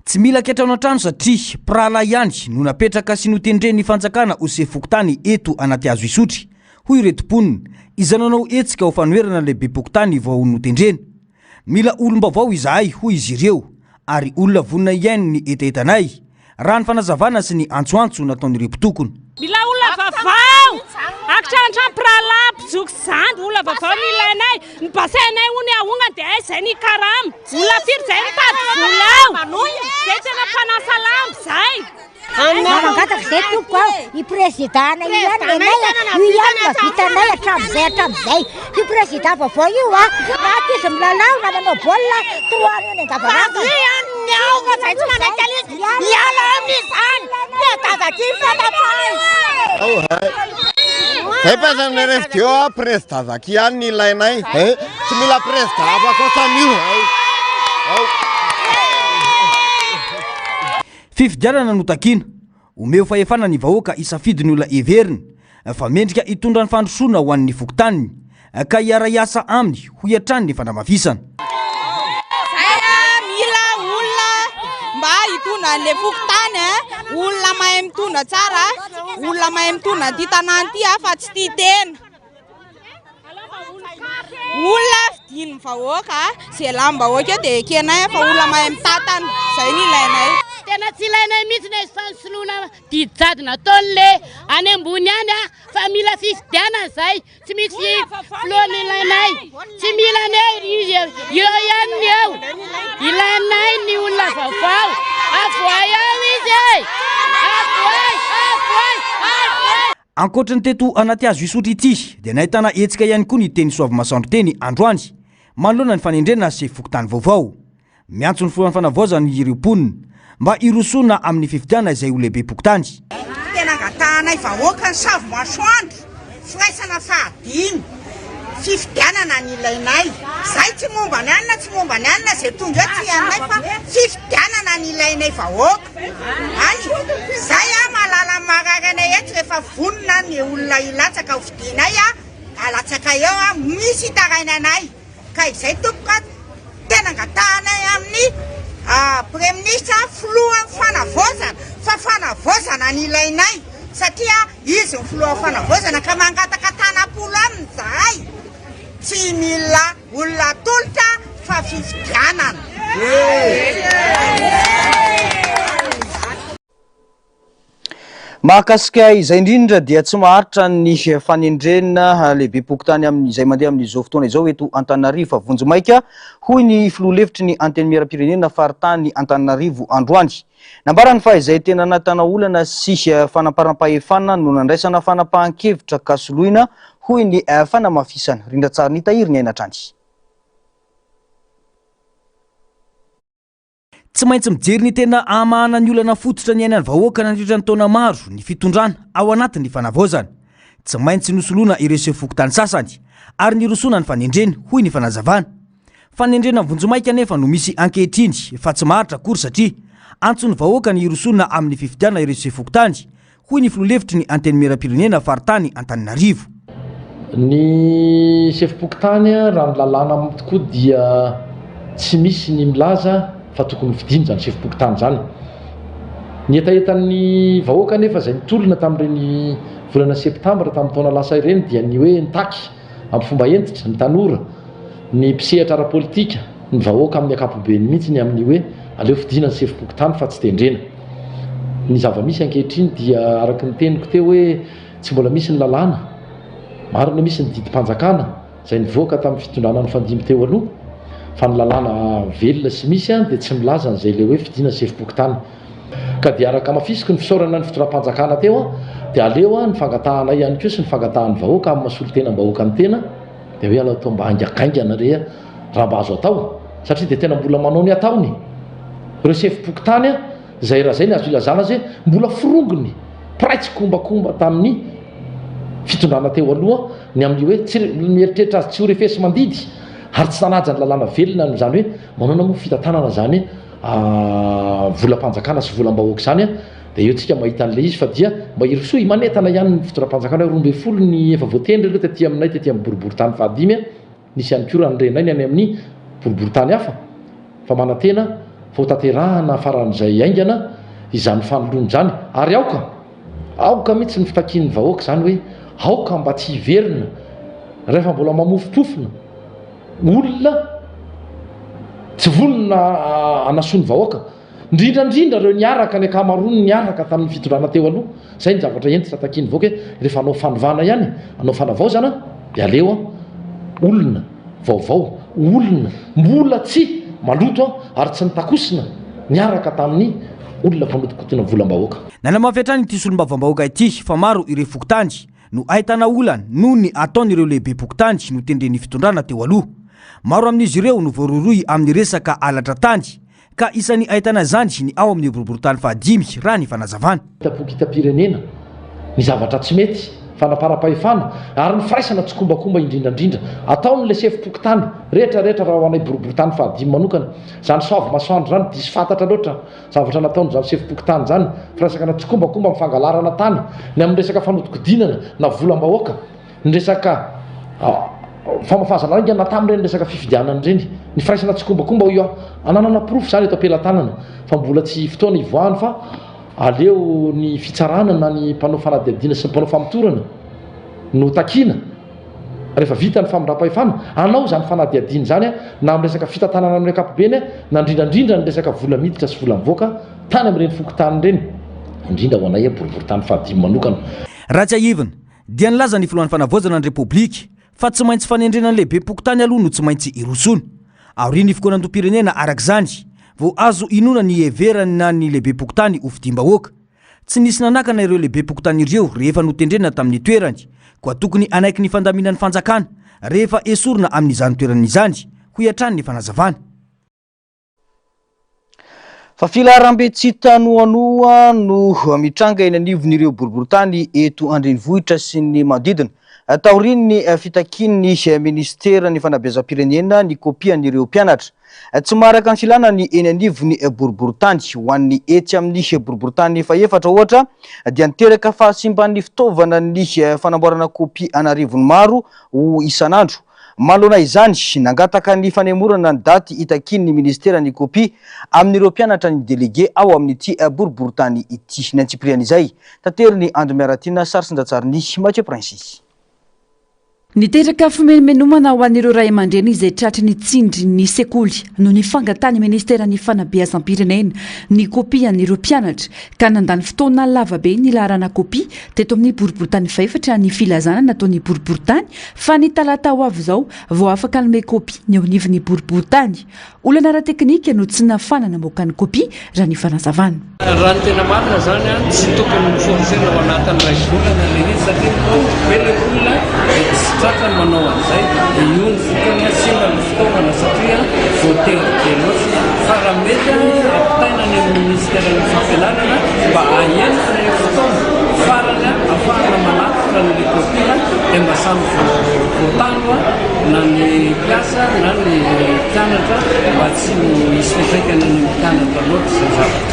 Tsy mila ketrana trano satria prala ihany no napetraka sy notendren'ny fanjakana ho sefokotany eto anaty azo isotry. Hoy retom-ponina, izananao etsika ho fanoherana lehibe pokotany vao notendrena. Mila olom-baovao izahay hoy izy ireo ary olona vonina iaino ny etaetanay. Raha ny fanazavana sy ny antsoantso nataon'ireo mpitokona. Mila olona vaovao akitrantrano pralapy zoky zandy olona vaovao milainay ny basainay ony ahongany dia zay ny karama olona firy zay mitady volao zay tena mpanasalamy zay mangataka zay tompoko ao i présidana io ihany lenay io ihany mavitanay hatramin'izay io président vaovao io raha tizy milalao na manao baolina 3 io ny andavaranga ihany ny aoka zay tsy manaiky miala amin'izany zay pasany restio président zaki ihany ny ilainay tsy mila président afakoatran'io Fifidianana no takina omeo fahefana ny vahoaka isafidiny olona everiny fa mendrika hitondra ny fandrosoana ho an'ny fokotaniny ka hiara-iasa aminy ho hiatrany ny fanamafisana. Mila olona mba hitondra an'le fokotany olona mahay mitondra tsara olona mahay mitondra an'ity tanàna ity fa tsy tia tena olona fidiny vahoaka zay lambahoaka dia ekenay fa olona mahay mitatana zay ny ilainay. Tena tsy ilainay mihitsy na izy fanosoloana didijadina ataon'le any ambony any fa mila fifidiana zay tsy misy filoana ilainay tsy mila izy eo ihany eo ilainay ny olona vaovao avoay ao izy avoay. Ankoatra ny teto anaty azo isotry ity dia nahitana etsika ihany koa ny teny soavy masoandro teny androany manoloana ny fanendrena sy fokotany vaovao. Miantso ny foan'ny fanavaozana ireo mponina mba irosona amin'ny fifidiana izay ho lehibe pokotany. Tena angatanay vahoaka ny savy masoandro firaisana fahadimy fifidianana ny ilainay zay tsy momba ny alina tsy momba ny alina zay tonga tsy anay fa fifidianana ny ilainay vahoaka any zay malala mararanay eto rehefa vonina ny olona ilatsaka ho fidinay alatsaka eo misy hitarainanay ka izay tompoka tena angatanay amin'ny Premier ministre filoha fanavaozana fa fanavaozana ny ilainay satria izy ny filoha fanavaozana ka mangataka tanapolo aminy zahay tsy mila olona tolotra fa fifidianana. Mahakasika izay indrindra dia tsy maharitra ny fanendrena lehibe pokotany amin'izay mandeha amin'izao fotoana izao eto Antananarivo Vonjimaika. Hoy ny filoha lefitry ny anteny miaram-pirenena faritany Antananarivo androany. Nambarany fa izay tena natana olana sy fanaparam-pahefana no nandraisana fanapahan-kevitra kasoloina hoy ny fanamafisana. Rindratsary ny tahiriny aina atrany. Tsy maintsy mijery ny tena amahana ny olana fototra ny ainany vahoaka nandritra ny taona maro ny fitondrana ao anatin'ny fanavaozana. Tsy maintsy nosoloana ireo sefokotany sasany ary nirosona ny fanendreny hoy ny fanazavana. Fanendrena Vonjimaika nefa no misy ankehitriny fa tsy maharitra akory satria antsony vahoaka ny irosona amin'ny fifidiana ireo sefokotany hoy ny filoha lefitry ny anteny miaram-pirenena faritany Antananarivo. Ny sefokotany raha ny lalàna amin'ny tokoa dia tsy misy ny milaza fa tokony fidiny zany sefokotany zany. Ny etaetan'ny vahoaka nefa zay nitolona tamin'ireny volana septambra tamin'ny taona lasa ireny dia ny hoe nitaky amin'ny fomba entitra ny tanora ny mpisehatra ara-politika ny vahoaka amin'ny ankapobeny mihitsy ny amin'ny hoe aleo fidina ny sefokotany fa tsy tendrena. Ny zava-misy ankehitriny dia araka ny teniko teo hoe tsy mbola misy ny lalàna maro ny misy ny didim-panjakana zay nivoaka tamin'ny fitondrana ny fandimy teo aloha fa ny lalàna velona sy misy dia tsy milaza n'izay le hoe fidina ny sefokotany. Ka dia araka mafisiky ny fisaorana ny fitondram-panjakana teo dia aleo ny fangatahanay ihany koa sy ny fangatahan'ny vahoaka amin'ny mahasolo tena mbahoaka ny tena dia hoe alao atao mba haingakaingana re raha mba azo atao satria dia tena mbola manao ny ataony ireo sefim-pokotany a zay raha zay ny azo ilazana zay mbola firongony praitsy kombakomba tamin'ny fitondrana teo aloha ny amin'ny hoe tsy mieritreritra azy tsy ho refesy mandidy ary tsy tanaja ny lalàna velona zany hoe manona moa fitantanana zany volam-panjakana sy volam-bahoaka zany a dia eo tsika mahita an'ilay izy fa dia mba irosoa imanetana ihany ny fitondram-panjakana 12 ny efa voatendry aloha tetỳ aminay tetỳ amin'ny boriboritany fahadimy a nisy ihany koa ranorenay ny any amin'ny boriboritany hafa fa manantena fa ho tanterahana faran'izay aingana izany fanoloana zany ary aoka mihitsy ny fitakian'ny vahoaka zany hoe aoka mba tsy hiverina rehefa mbola mamofopofona olona tsy volona anasony vahoaka indrindrandrindra reo niaraka ny akamarony niaraka tamin'ny fitondrana teo aloha zay ny zavatra entitra takiany vahoaka rehefa anao fanovana ihany anao fanavaozana dia aleo olona vaovao olona mbola tsy maloto ary tsy nitakosina niaraka tamin'ny olona mpanodikotona volam-bahoaka nanamafiatrany ity solombavam-bahoaka ity fa maro ireo fokotany no ahitana olana noho ny ataon'ireo lehibe pokotany no tendreny fitondrana teo aloha maro amin'izy ireo no voaroroy amin'ny resaka alatra tany ka isany ahitana zany ny ao amin'ny boriboritany fahadimy raha ny fanazavana boky hitam-pirenena ny zavatra tsy mety fanapara-pahefana ary ny firaisana tsy kombakomba indrindrandrindra ataon'le sefim-pokotany rehetrarehetra raha ho anay boriboritany fahadimy manokana zany soavy masoandro zany disy fantatra loatra zavatra nataony zany sefim-pokotany zany firaisakana tsy kombakomba mifangalarana tany ny amin'ny resaka fanodikodinana na volam-bahoaka ny resaka famafazana inga na tamin'ireny resaka fifidianana ireny ny firaisana tsy kombakomba io ananana profo zany eto ampelantanana fa mbola tsy fotoana ivoahany fa aleo ny fitsarana na ny mpanao fanadihadina sy mpanao famitorana no takiana rehefa vita ny famindram-pahefana anao zany fanadihadiny zany na amin'ny resaka fitantanana amin'ny akapobeny na indrindrandrindra ny resaka vola miditra sy vola mivoaka tany amin'ireny fokotany ireny indrindra ho anay boriboritany fahadimy manokana raha tsy aivina dia nilaza ny filohan'ny fanavaozana ny repoblika fa tsy maintsy fanendrenany lehibe pokotany aloha no tsy maintsy irosony ary ny fikonan-dom-pirenena arak'izany vao azo inona ny everany na ny lehibe pokotany ho fidim-bahoaka tsy nisy nanakana ireo lehibe pokotany ireo rehefa notendrena tamin'ny toerany koa tokony anaiky ny fandaminan'ny fanjakana rehefa esorina amin'izany toerana izany ho iatrany ny fanazavana fa filaharambe tsy tanoanoa no mitranga eny anivon'ireo boriboritany eto andrenivohitra sy ny manodidina taoriny ny fitakiany ministera ny fanabeazam-pirenena ny kopian'ireo mpianatra tsy maraka ny filanany eny anivony boriboritany ho an'ny etsy amin'ny boriboritany faefatra ohatra dia niteraka fahasimban'ny fitaovana ny fanamboarana kopia anarivony maro ho isan'andro malona izany nangataka ny fanemorana ny daty itakian'ny ministera ny kopia amin'ireo mpianatra ny delege ao amin'ity boriboritany ity ny antsiprian'izay tatery ny andomiaratina sarysindatsariny Mathieu Princes niteraka fimenomenomana ho an'ireo ray aman-dreny izay tratry ny tsindry ny sekoly no ny fangatany ministera ny fanabeazam-pirenena ny kopia an'ireo mpianatra ka nandany fotoana lavabe ny laharana kopia teto amin'ny boriboritany faefatra ny filazana nataony boriboritany fa ny talata ho avy izao vao afaka anome kopia ny eo anivon'ny boriboritany olana ara-teknika no tsy nafanana moka ny kopia raha ny fanazavana raha ny tena marina zany a tsy tokony miforisena ao anatin'ray volana le izy satria bele olona tsy tratra ny manao an'izay dia io ny fotona simba ny fitaovana satria voatery loatra fa raha mety apitaina ny amin'ny ministera ny fampianarana mba ahenitra ny fotoana farany ahafahana manatitra ny kopia dia mba samy voatano na ny mpiasa na ny mpianatra mba tsy misy fitraikana ny mpianatra loatra zay zavatra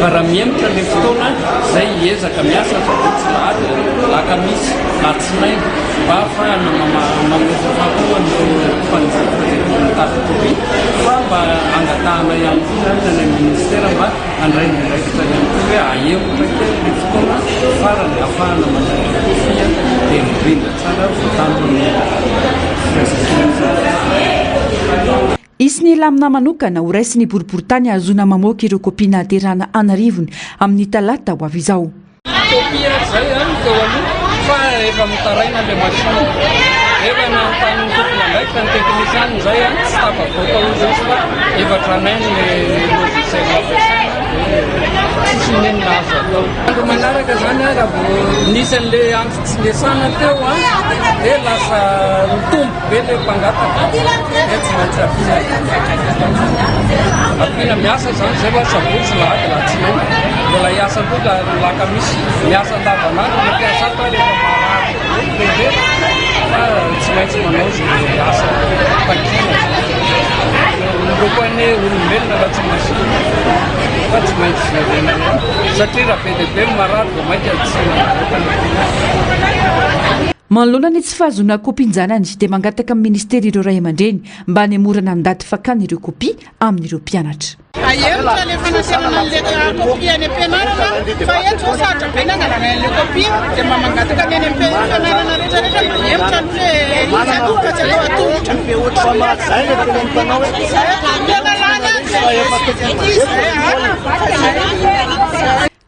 fa raha miemitra ny fotoana zay hiezaka miasa tsy lahady lakamisy latsinainy mba ahafahana mamefafakoa ny fanizatazay fa mba angatahana ihany koa zany ny ministera mba andray ny raikitra ihany koa hoe ahemotra kely ny fotoana farany ahafahana mandray kopia dia mirindra tsara voatandrony isy ny lamina manokana ho raisy ny boriboritany azona mamoaka ireo kopia nahaterahana anarivony amin'ny talata ho avy izao kopia zay teo aloha fa efa mitaraina le machine efa nanontany tompona ndraiky fa ny teknisiany zay tsy tapavoaka io zay fa efa tranainy le logiciel ampiasaina tsisy neninazo atao andro manaraka zany raha vao nisy an'le andro tsy lesana teo a dia lasa mitombo be le mpangataka dia tsy maintsy ampiana miasa zany zay lasa votsy lahady latsinainy mbola hiasa koa laka misy miasa andavanandro mampiasa atao rehefa marary be fa tsy maintsy manao zay asa pakina rokoane olombelona raha tsy masiny fa tsy maintsy zarena satria raha be dia be marary vao mainka tsy manoloana ny tsy fahazona kopin-janany dia mangataka amin'ny ministera ireo ray aman-dreny mba hanemorana ny daty fakana ireo kopia amin'ireo mpianatra ahemotra le fanasarana an'le kopia any am-pianarana fa eto saratra be nanarana an'le kopia dia mba mangataka ny any am-pianarana rehetrarehetra mba hemotra aloha le adoka tsy atao atomotra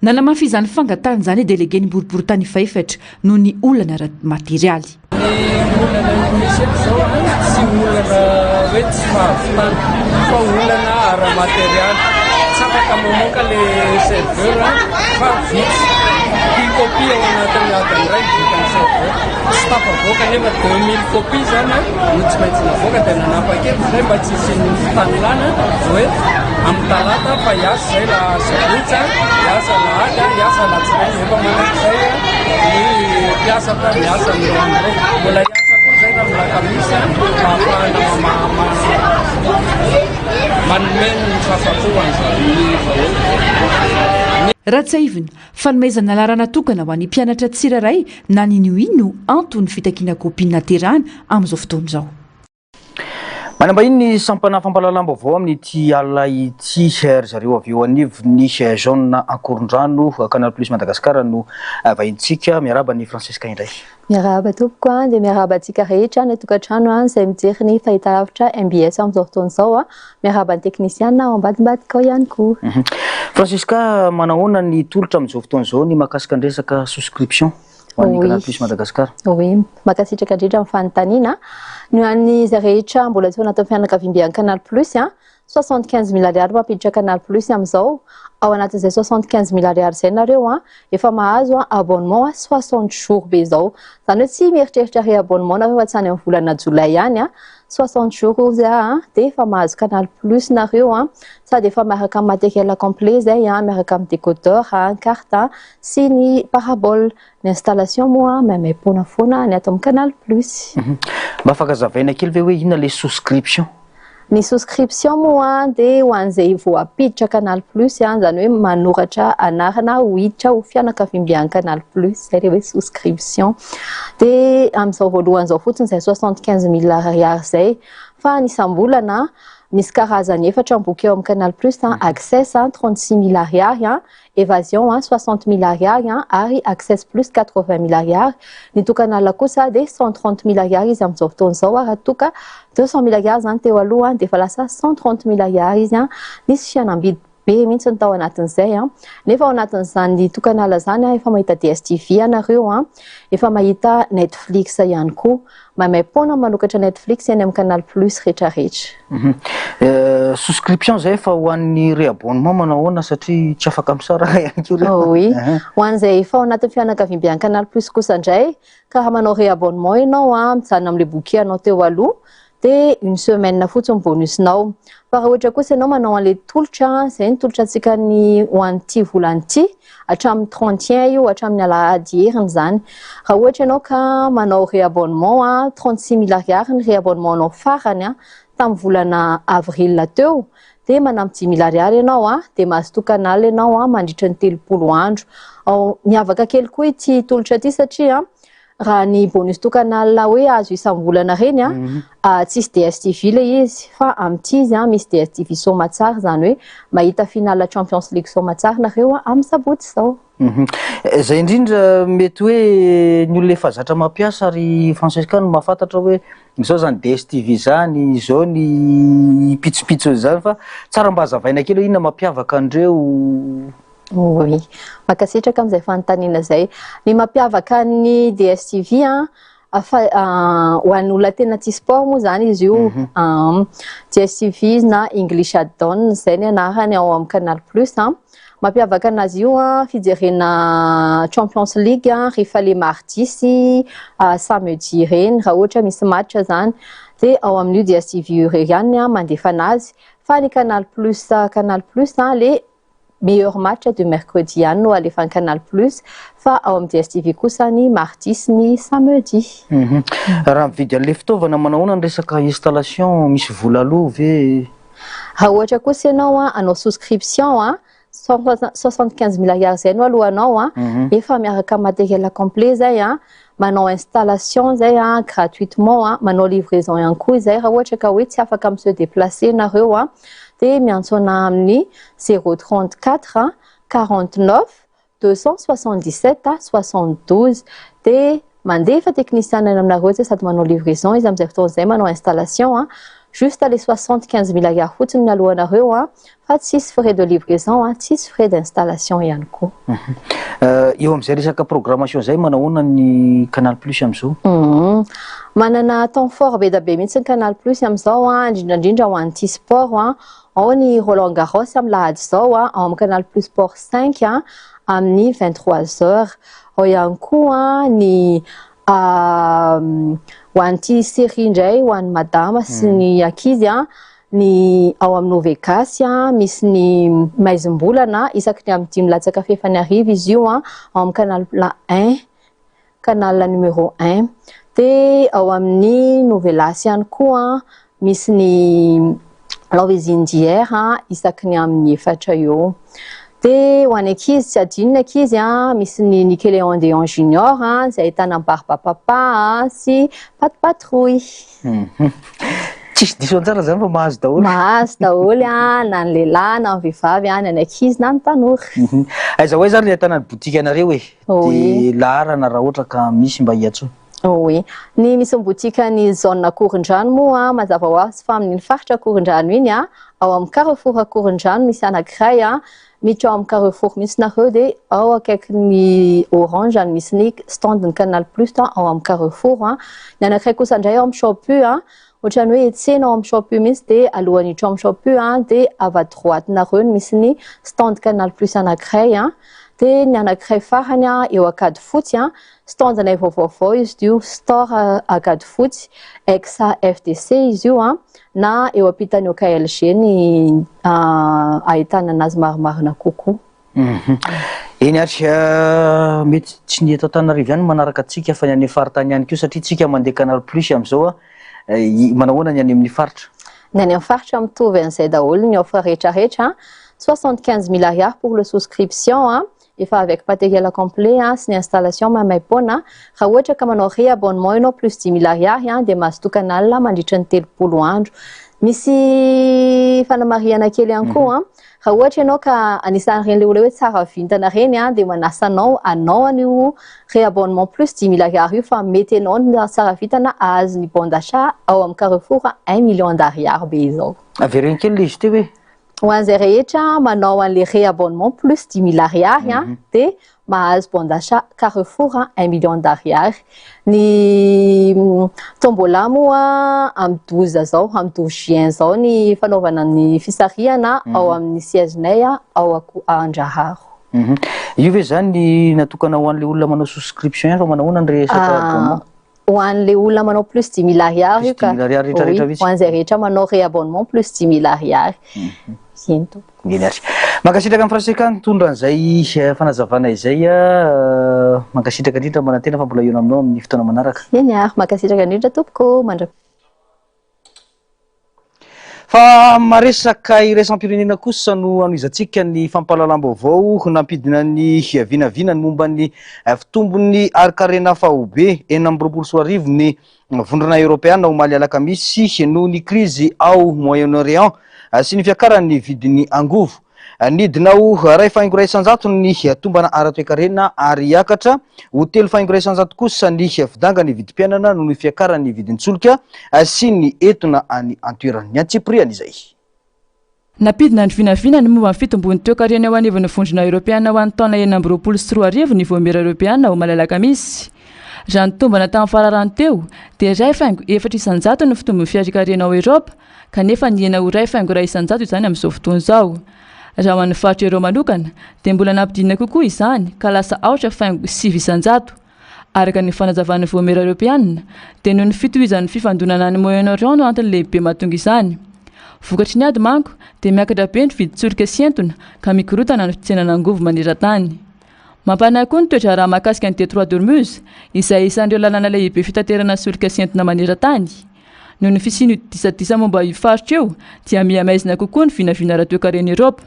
nalamafy izany fangatahana izany délégué ny boriboritany faefatra noho ny olana ara-materialy ny olana misy eto zao tsy olana hoe tsy mahavitana fa olana ara-materialy tsy afaka mamoaka le serveur fa vitsy kopia ao anatin'ny adiny ray vitany serveur tsy tafavoaka nefa 2000 kopia zany no tsy maintsy navoaka dia nanapa-kevitra zay mba tsy isy tanilana hoe amin'ny talata fa hiasa zay la sabotsa hiasa lahady hiasa latsinainy efa manakizay ny mpiasa fa miasa miroandro mbola hiasa koa zay raha milakamisy ahafahana manomeny ny fahafahoany zany raha tsy aivina fanomezana larana tokana ho an'ny mpianatra tsiraray na ninioino antony fitakiana kopina terahana amin'izao fotoana izao manambahiny ny sampana fampalalam-baovao amin'ity alina ity ry zareo avy eo anivony jaune ankorondrano Canal Plus Madagasikara no vahintsika miaraba ny Francesca indray miaraba tompoko dia miaraba antsika rehetra ny tokantrano izay mijery ny fahitalavitra MBS amin'izao fotoana izao miaraba ny teknisiana ao ambadimbadika ao ihany koa Francesca manahoana ny tolotra amin'izao fotoana izao ny mahakasika ny resaka souscription hoan'ny Canal Plus Madagasikara oui makasitraka indrindra amin'ny fanontaniana ny an'ny izay rehetra mbola tsy anatin'ny fianakaviam-bian'ny Canal Plus 75 000 ariary mampiditra Canal Plus amin'izao ao anatin'izay 75 000 ariary izay nareo efa mahazo abonnement 60 jours be izao izany hoe tsy mieritreritra re-abonnement nareo hatsany amin'ny volana Jolay ihany 60 jours zay dia efa mahazo Canal Plus nareo sady efa miaraka amin'ny matériel complet zay miaraka amin'ny décodeur carte sy ny parabole ny installation moa maimai-pona foana ny ato amin'ny Canal Plus mba afaka zavaina kely ve hoe inona le souscription ny souscription moa dia ho an'izay vao apiditra Canal Plus zany hoe manoratra anarana ho hiditra ho fianakaviam-bian'ny Canal Plus zay le hoe souscription dia amin'izao voalohan'izao fotsiny izay 75 000 ariary zay fa ny isam-bolana misy karazany efatra miboaka eo amin'ny Canal Plus access 36 000 ariary évasion 60 000 ariary ary access plus 80 000 ariary ny tokanala kosa dia 130 000 ariary izy amin'izao fotoana izao raha toka 200 000 ariary zany teo aloha dia efa lasa 130 000 ariary izy nisy fianambidy be mihitsy ny tao anatin'izay nefa ao anatin'izany tokanala zany efa mahita DSTV anareo efa mahita Netflix ihany koa maimai-pona manokatra Netflix eny amin'ny Canal Plus rehetrarehetra souscription zay fa ho an'ny re-abonnement manahoana satria tsy afaka misara ihany koa oui ho an'izay efa ao anatin'ny fianakaviam-bian'ny Canal Plus kosa indray ka raha manao re-abonnement ianao mijanona amin'le bokianao teo aloha dia une semaine fotsiny bonusinao fa raha ohatra kosa ianao manao an'le tolotra izay ny tolotra antsika ny ho an'ity volanyity hatramin'ny 31 io hatramin'ny alahady heriny zany raha ohatra ianao ka manao re-abonnement 36 000 ariary ny re-abonnement anao farany tamin'ny volana avril teo dia manampy 10 000 ariary ianao dia mahazo tokanala ianao mandritra ny 30 andro miavaka kely koa ity tolotra ity satria raha ny bonus tokanala hoe azo isam-bolana reny tsisy DSTV le izy fa amin'ity izy misy DSTV somatsara zany hoe mahita finale Champions League somatsara nareo amin'ny sabotsy izao zay indrindra mety hoe ny olona efa zatra mampiasa ary Francesca no mahafantatra hoe izao zany DSTV zany izao ny pitsopitso zany fa tsara mba hazavaina kely hoe inona mampiavaka andreo oui makasitraka amin'izay fanontaniana zay ny mampiavaka ny DSTV ho an'ny olona tena tia sport moa zany izy io DSTV na English Add-on zay ny anarany ao amin'ny Canal Plus mampiavaka anazy io fijerena Champions League rehefa le mardi sy samedi reny raha ohatra misy match zany de ao amin'io DSTV ihany mandefa anazy fa ny Canal Plus le meilleur match de mercredi ihany no alefan'ny Canal Plus fa ao amin'ny DSTV kosa ny mardi sy ny samedi. Raha mividy an'le fitaovana manahoana ny resaka installation misy vola aloha ve? Raha ohatra kosa ianao anao souscription 75 000 ariary zay no alohanao efa miaraka matériel complet zay manao installation zay gratuitement manao livraison ihany koa zay raha ohatra ka hoe tsy afaka mi se déplacer nareo de miantsona amin'ny 034 49 277 72 de mandefa technicien aminareo zay sady manao livraison izy amizay fotoana zay manao installation juste les 75 000 ariary fotsiny alohanareo fa tsisy frais de livraison tsisy frais d'installation ihany koa. Eo amizay resaka programmation zay manahoana ny Canal Plus amizao? Manana temps fort be da be mihitsy ny Canal Plus amizao indrindrandrindra ho an'ity sport ao ny Roland Garros amin'ny lahady zao ao amin'ny Canal Plus Sport 5 amin'ny 23h ao ihany koa ny ho an'ity série indray ho an'ny madama sy ny ankizy ny ao amin'ny Novegas misy ny maizim-bolana isaky ny amin'ny 10 latsaka fefany arivo izy io ao amin'ny Canal 1 canal numéro 1 de ao amin'ny Novelas ihany koa misy ny Lovizine d'hier isaky ny amin'ny 4 eo. De ho an'ny ankizy tsy adinony ankizy misy ny Nickelodeon Déon Junior zay ahitana Barba Papa sy Pat Patrouille. Tsisy diso antsara zany fa mahazo daholo. Mahazo daholo na ny lehilahy na ny vehivavy na ny ankizy na ny tanora. Aiza hoe zany le ahitana ny boutique anareo de laharana raha ohatra ka misy mba hiatso. Oui, ny misy boutique ny zone Korindrano moa mazava ho azy fa amin'ny faritra Korindrano iny ao amin'ny Carrefour Korindrano misy anankiray miditra ao amin'ny Carrefour misy nareo de ao akaiky ny Orange misy ny stand ny Canal Plus ao amin'ny Carrefour ny anankiray kosa indray ao amin'ny Chopu ohatrany hoe etsena ao amin'ny Chopu misy de alohan'ny hiditra ao amin'ny Chopu de avy à droite nareo misy ny stand Canal Plus anankiray de ny anankiray farany eo Akady Fotsy stand anay vaovao izy io store Akady Fotsy exa FDC izy io na eo ampitany eo KLG ny ahitana anazy marimarina kokoa. Eny ary mety tsy ny eto Antananarivo ihany manaraka atsika fa ny any faritany ihany koa satria tsika mandeha Canal Plus amizao manahoana ny any amin'ny faritra? Ny any amin'ny faritra mitovy an'izay daholo ny offre rehetrarehetra 75 000 ariary pour le souscription efa avec matériel complet sy ny installation mamaipona raha ohatra ka manao réabonnement ianao plus 10 000 ariary de mazoto canal mandritra ny 30 andro misy fanamariana kely ihany koa raha ohatra ianao ka anisan'ireny le olona hoe tsara vintana reny de manasanao anao an'io réabonnement plus 10 000 ariary io fa mety anao ny tsara vintana azo ny bon d'achat ao amin'ny Carrefour 1 million d'ariary be izao. Avereny kely le izy ty hoe? Ho an'izay rehetra manao an'le réabonnement plus 10 000 ariary de mahazo bon d'achat Carrefour 1 million d'ariary. Ny tombola moa amin'ny 12 zao, amin'ny 12 juin zao ny fanaovana ny fisarihana ao amin'ny siègenay ao Andraharo. Io ve zany natokana ho an'le olona manao souscription fa manahoana ny resaka abonnement? Ho an'le olona manao plus 10 000 ariary ka. Ho an'izay rehetra manao réabonnement plus 10 000 ariary. Mankasitraka amin'ny Franseka nitondra an'izay fanazavana izay mankasitraka indrindra manantena fa mbola eo aminao amin'ny fotoana manaraka. Eny ary mankasitraka indrindra tompoko mandra. Fa maresaka iraisam-pirenena kosa no anoizantsika ny fampahalalam-baovao nampidina ny vinavina ny momba ny fitombony arikarena fahobe 4 ny vondrana Europeana omaly alakamisy noho ny krizy ao Moyen-Orient sy ny fiakaran'ny vidiny angovo. Nidinao ray faingo ray isan-jato ny tombana ara-toekarena ary hiakatra ho 3 faingo ray isan-jato kosa ny vidanga ny vidim-piainana noho ny fiakaran'ny vidin-tsolika sy ny etona any antoerany antsipriany izay. Napidina ny vinavina ny momba ny fitombony toe-karena ao anivon'ny vondrona Europeana ho an'ny taona 2024 ny voamera Europeana ao malalaka misy. raha nitombana tamin'ny fararany teo dia ray faingo 400 no fitombony fiarikarenao Eropa kanefa niena ho ray faingo 100 izany amin'izao fotoana izao. Raha ho an'ny faritra Eropa manokana dia mbola nampidina kokoa izany ka lasa 4,700. Araka ny fanazavan'ny voamera Europeanina dia noho ny fitohizan'ny fifandonana ny Moyen-Orient no antony lehibe mahatonga izany. Vokatry ny ady manko dia miakatra be ny vidin-tsolika sy entona ka mikorotana ny fitsenana angovo maneran-tany. Mampanahy koa ny toetra raha mahakasika ny Détroit d'Ormuz izay isan'ireo lalana lehibe fitaterana solika sy entona maneran-tany. Noho ny fisiany disadisa momba io faritra eo dia miamaizina kokoa ny vinavina ara-toekaren'i Eropa.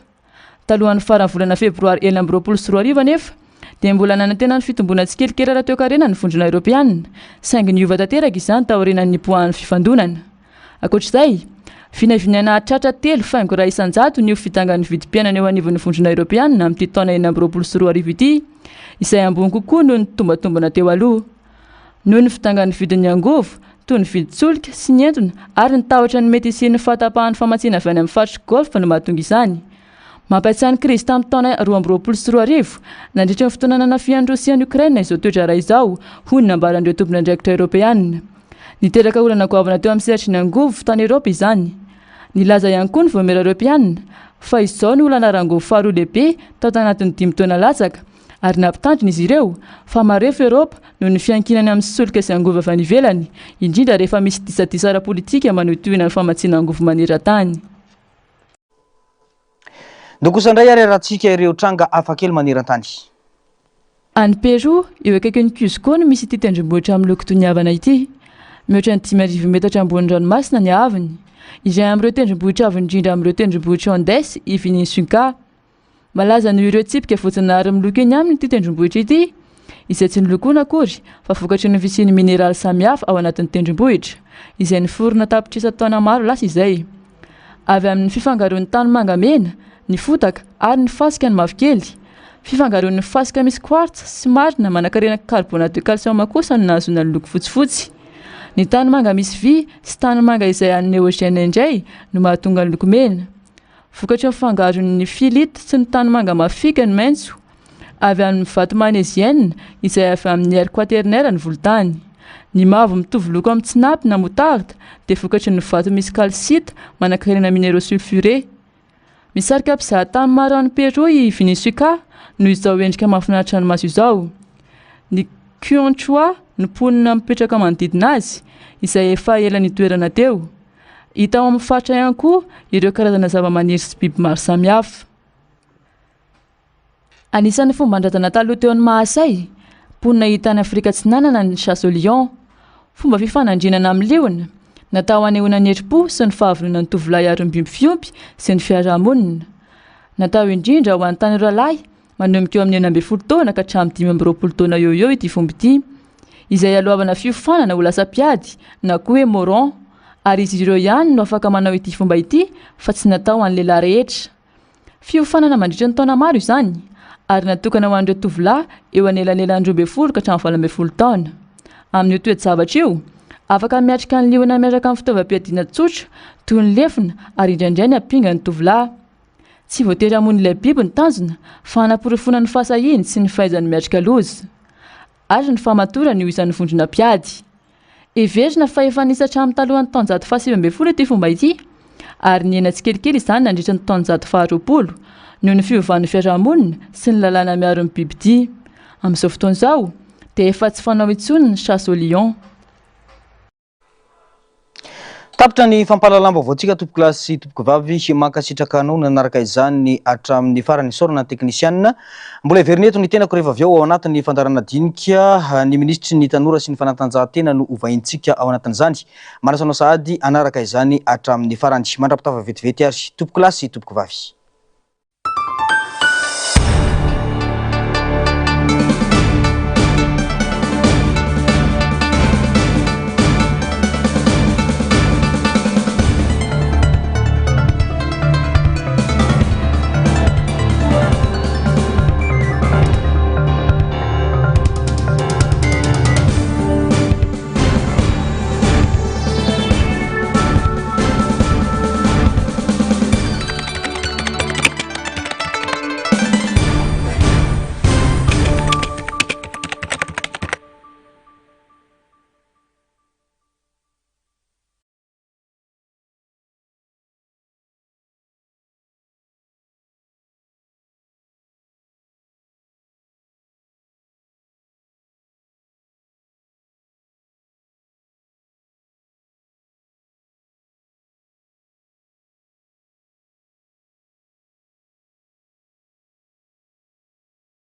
Talohan'ny farany volana febroary 2024 nefa dia mbola nanantena ny fitombona tsikelikely ara-toekarena ny vondrona Europeanina saingy niova tanteraka izany taorian'ny nipoahan'ny fifandonana. Ankoatr'izay, vinavinana tratra 3,100 ny fitangan'ny vidim-piainana eo anivon'ny vondrona Europeanina amin'ity taona 2024 ity, izay ambony kokoa noho ny tombatombana teo aloha. Noho ny fitangan'ny vidin'ny angovo, toy ny vidin-tsolika sy ny entona ary ny tahotra ny mety isian'ny fahatapahan'ny famatsiana avy any amin'ny faritra golf no mahatonga izany. Mampatsiahy ny krizy tamin'ny taona 2024 nandritra ny fotoana nanafian'ny Rosia ny Ukraine izao toetra raha izao, hoy ny nambaran'ireo tompon'andraikitra Europeanina. Niteraka olana goavana teo amin'ny sehatry ny angovo tany Eropa izany. Nilaza ihany koa ny voamera Europeanina fa izao ny olana rangovo faharoa lehibe tao tanatin'ny 5 taona latsaka ary nampitandrina izy ireo fa marefo Eropa noho ny fiankinany amin'ny solika sy angovo avy any ivelany, indrindra rehefa misy disadisa ara-politika manohitohina ny famatsiana angovo maneran-tany. Nokosandray ary rahantsika ireo tranga afakely maneran-tany. Any Peroa eo akaikin'ny Cusco no misy ity tendrombohitra amin'ny loko toy ny havana ity. Mihoatra ny 5,000 metatra ambony ranomasina ny havany. Iray amin'ireo tendrombohitra avy indrindra amin'ireo tendrombohitra Andes i Vininsuka. Malaza noho ireo tsipika voajanahary miloko eny aminy ity tendrombohitra ity, izay tsy nolokoana akory fa vokatry ny fisiany mineraly samihafa ao anatin'ny tendrombohitra, izay niforona tapitrisa taona maro lasa izay. Avy amin'ny fifangaroan'ny tany mangamena, ny fotaka ary ny fasika ny mavokely. Fifangaroan'ny fasika misy quartz sy marina manakarena carbonate de calcium kosa no nahazona ny loko fotsifotsy. Ny tany manga misy vy sy tany manga izay an'ny néogène indray no mahatonga ny loko mena. Vokatry ny fifangaroan'ny filite sy ny tany manga mafika ny maitso. Avy amin'ny vato magnésienne izay avy amin'ny air quaternaire ny volontany. Ny mavo mitovy loko amin'ny tsinampy na moutarde dia vokatry ny vato misy calcite manakarena minéraux sulfurés. Misarika mpizahatany maro any Peroa i Vininsuka noho izao endrika mahafinaritra ny maso izao. Ny Quechua no mponina mipetraka manodidina azy izay efa ela nitoerana teo. Hita ao amin'ny faritra ihany koa ireo karazana zava-maniry sy biby maro samihafa. Anisan'ny fomban-drazana taloha teo ny Mahasay, mponina hita any Afrika Atsinanana ny chasse au lion. Fomba fifanandrinana amin'ny liona, natao hanehoana ny herim-po sy ny fahavonona ny tovolahy arom-biby fiompy sy ny fiarahamonina. Natao indrindra ho an'ny tanora lahy manomboka eo amin'ny 12 taona ka hatramin'ny 15 taona eo ity fomba ity, izay alohavana fiofanana ho lasa piady na koa hoe moron, ary izy ireo ihany no afaka manao ity fomba ity fa tsy natao an'ny lehilahy rehetra. Fiofanana mandritra ny taona maro izany ary natokana ho an'ireo tovolahy eo anelanelan'ny 12 ka hatramin'ny 12 taona. Amin'ny toetra-javatra io, afaka miatrika ny liona miaraka amin'ny fitaovam-piadiana tsotra toy ny lefina ary indraindray ny ampinga ny tovolahy. Tsy voatery hamono ilay biby ny tanjona fa hanamporofona ny fahasahiny sy ny fahaizany miatrika loza. Ary ny famatorana io isan'ny vondrona piady. Everina fa efa nisatra amin'ny talohan'ny taona 1770 ity fomba ity, ary niaina tsikelikely izany nandritra ny taona 1920 noho ny fiovahan'ny fiarahamonina sy ny lalàna miaro ny biby ity. Amin'izao fotoana izao dia efa tsy fanao intsony ny chasse au lion. Tapitra ny fampahalalam-baovao antsika tompoko lahy sy tompoko vavy mankasitraka anao nanaraka izany hatramin'ny farany sorana teknisianina. Mbola heverina eto ny tenako rehefa avy ao anatin'ny fandarana dinika ny ministry ny tanora sy ny fanatanjahantena no ovaintsika ao anatin'izany. Manasanao sahady anaraka izany hatramin'ny farany. Mandrapitava vetivety ary tompoko lahy sy tompoko vavy.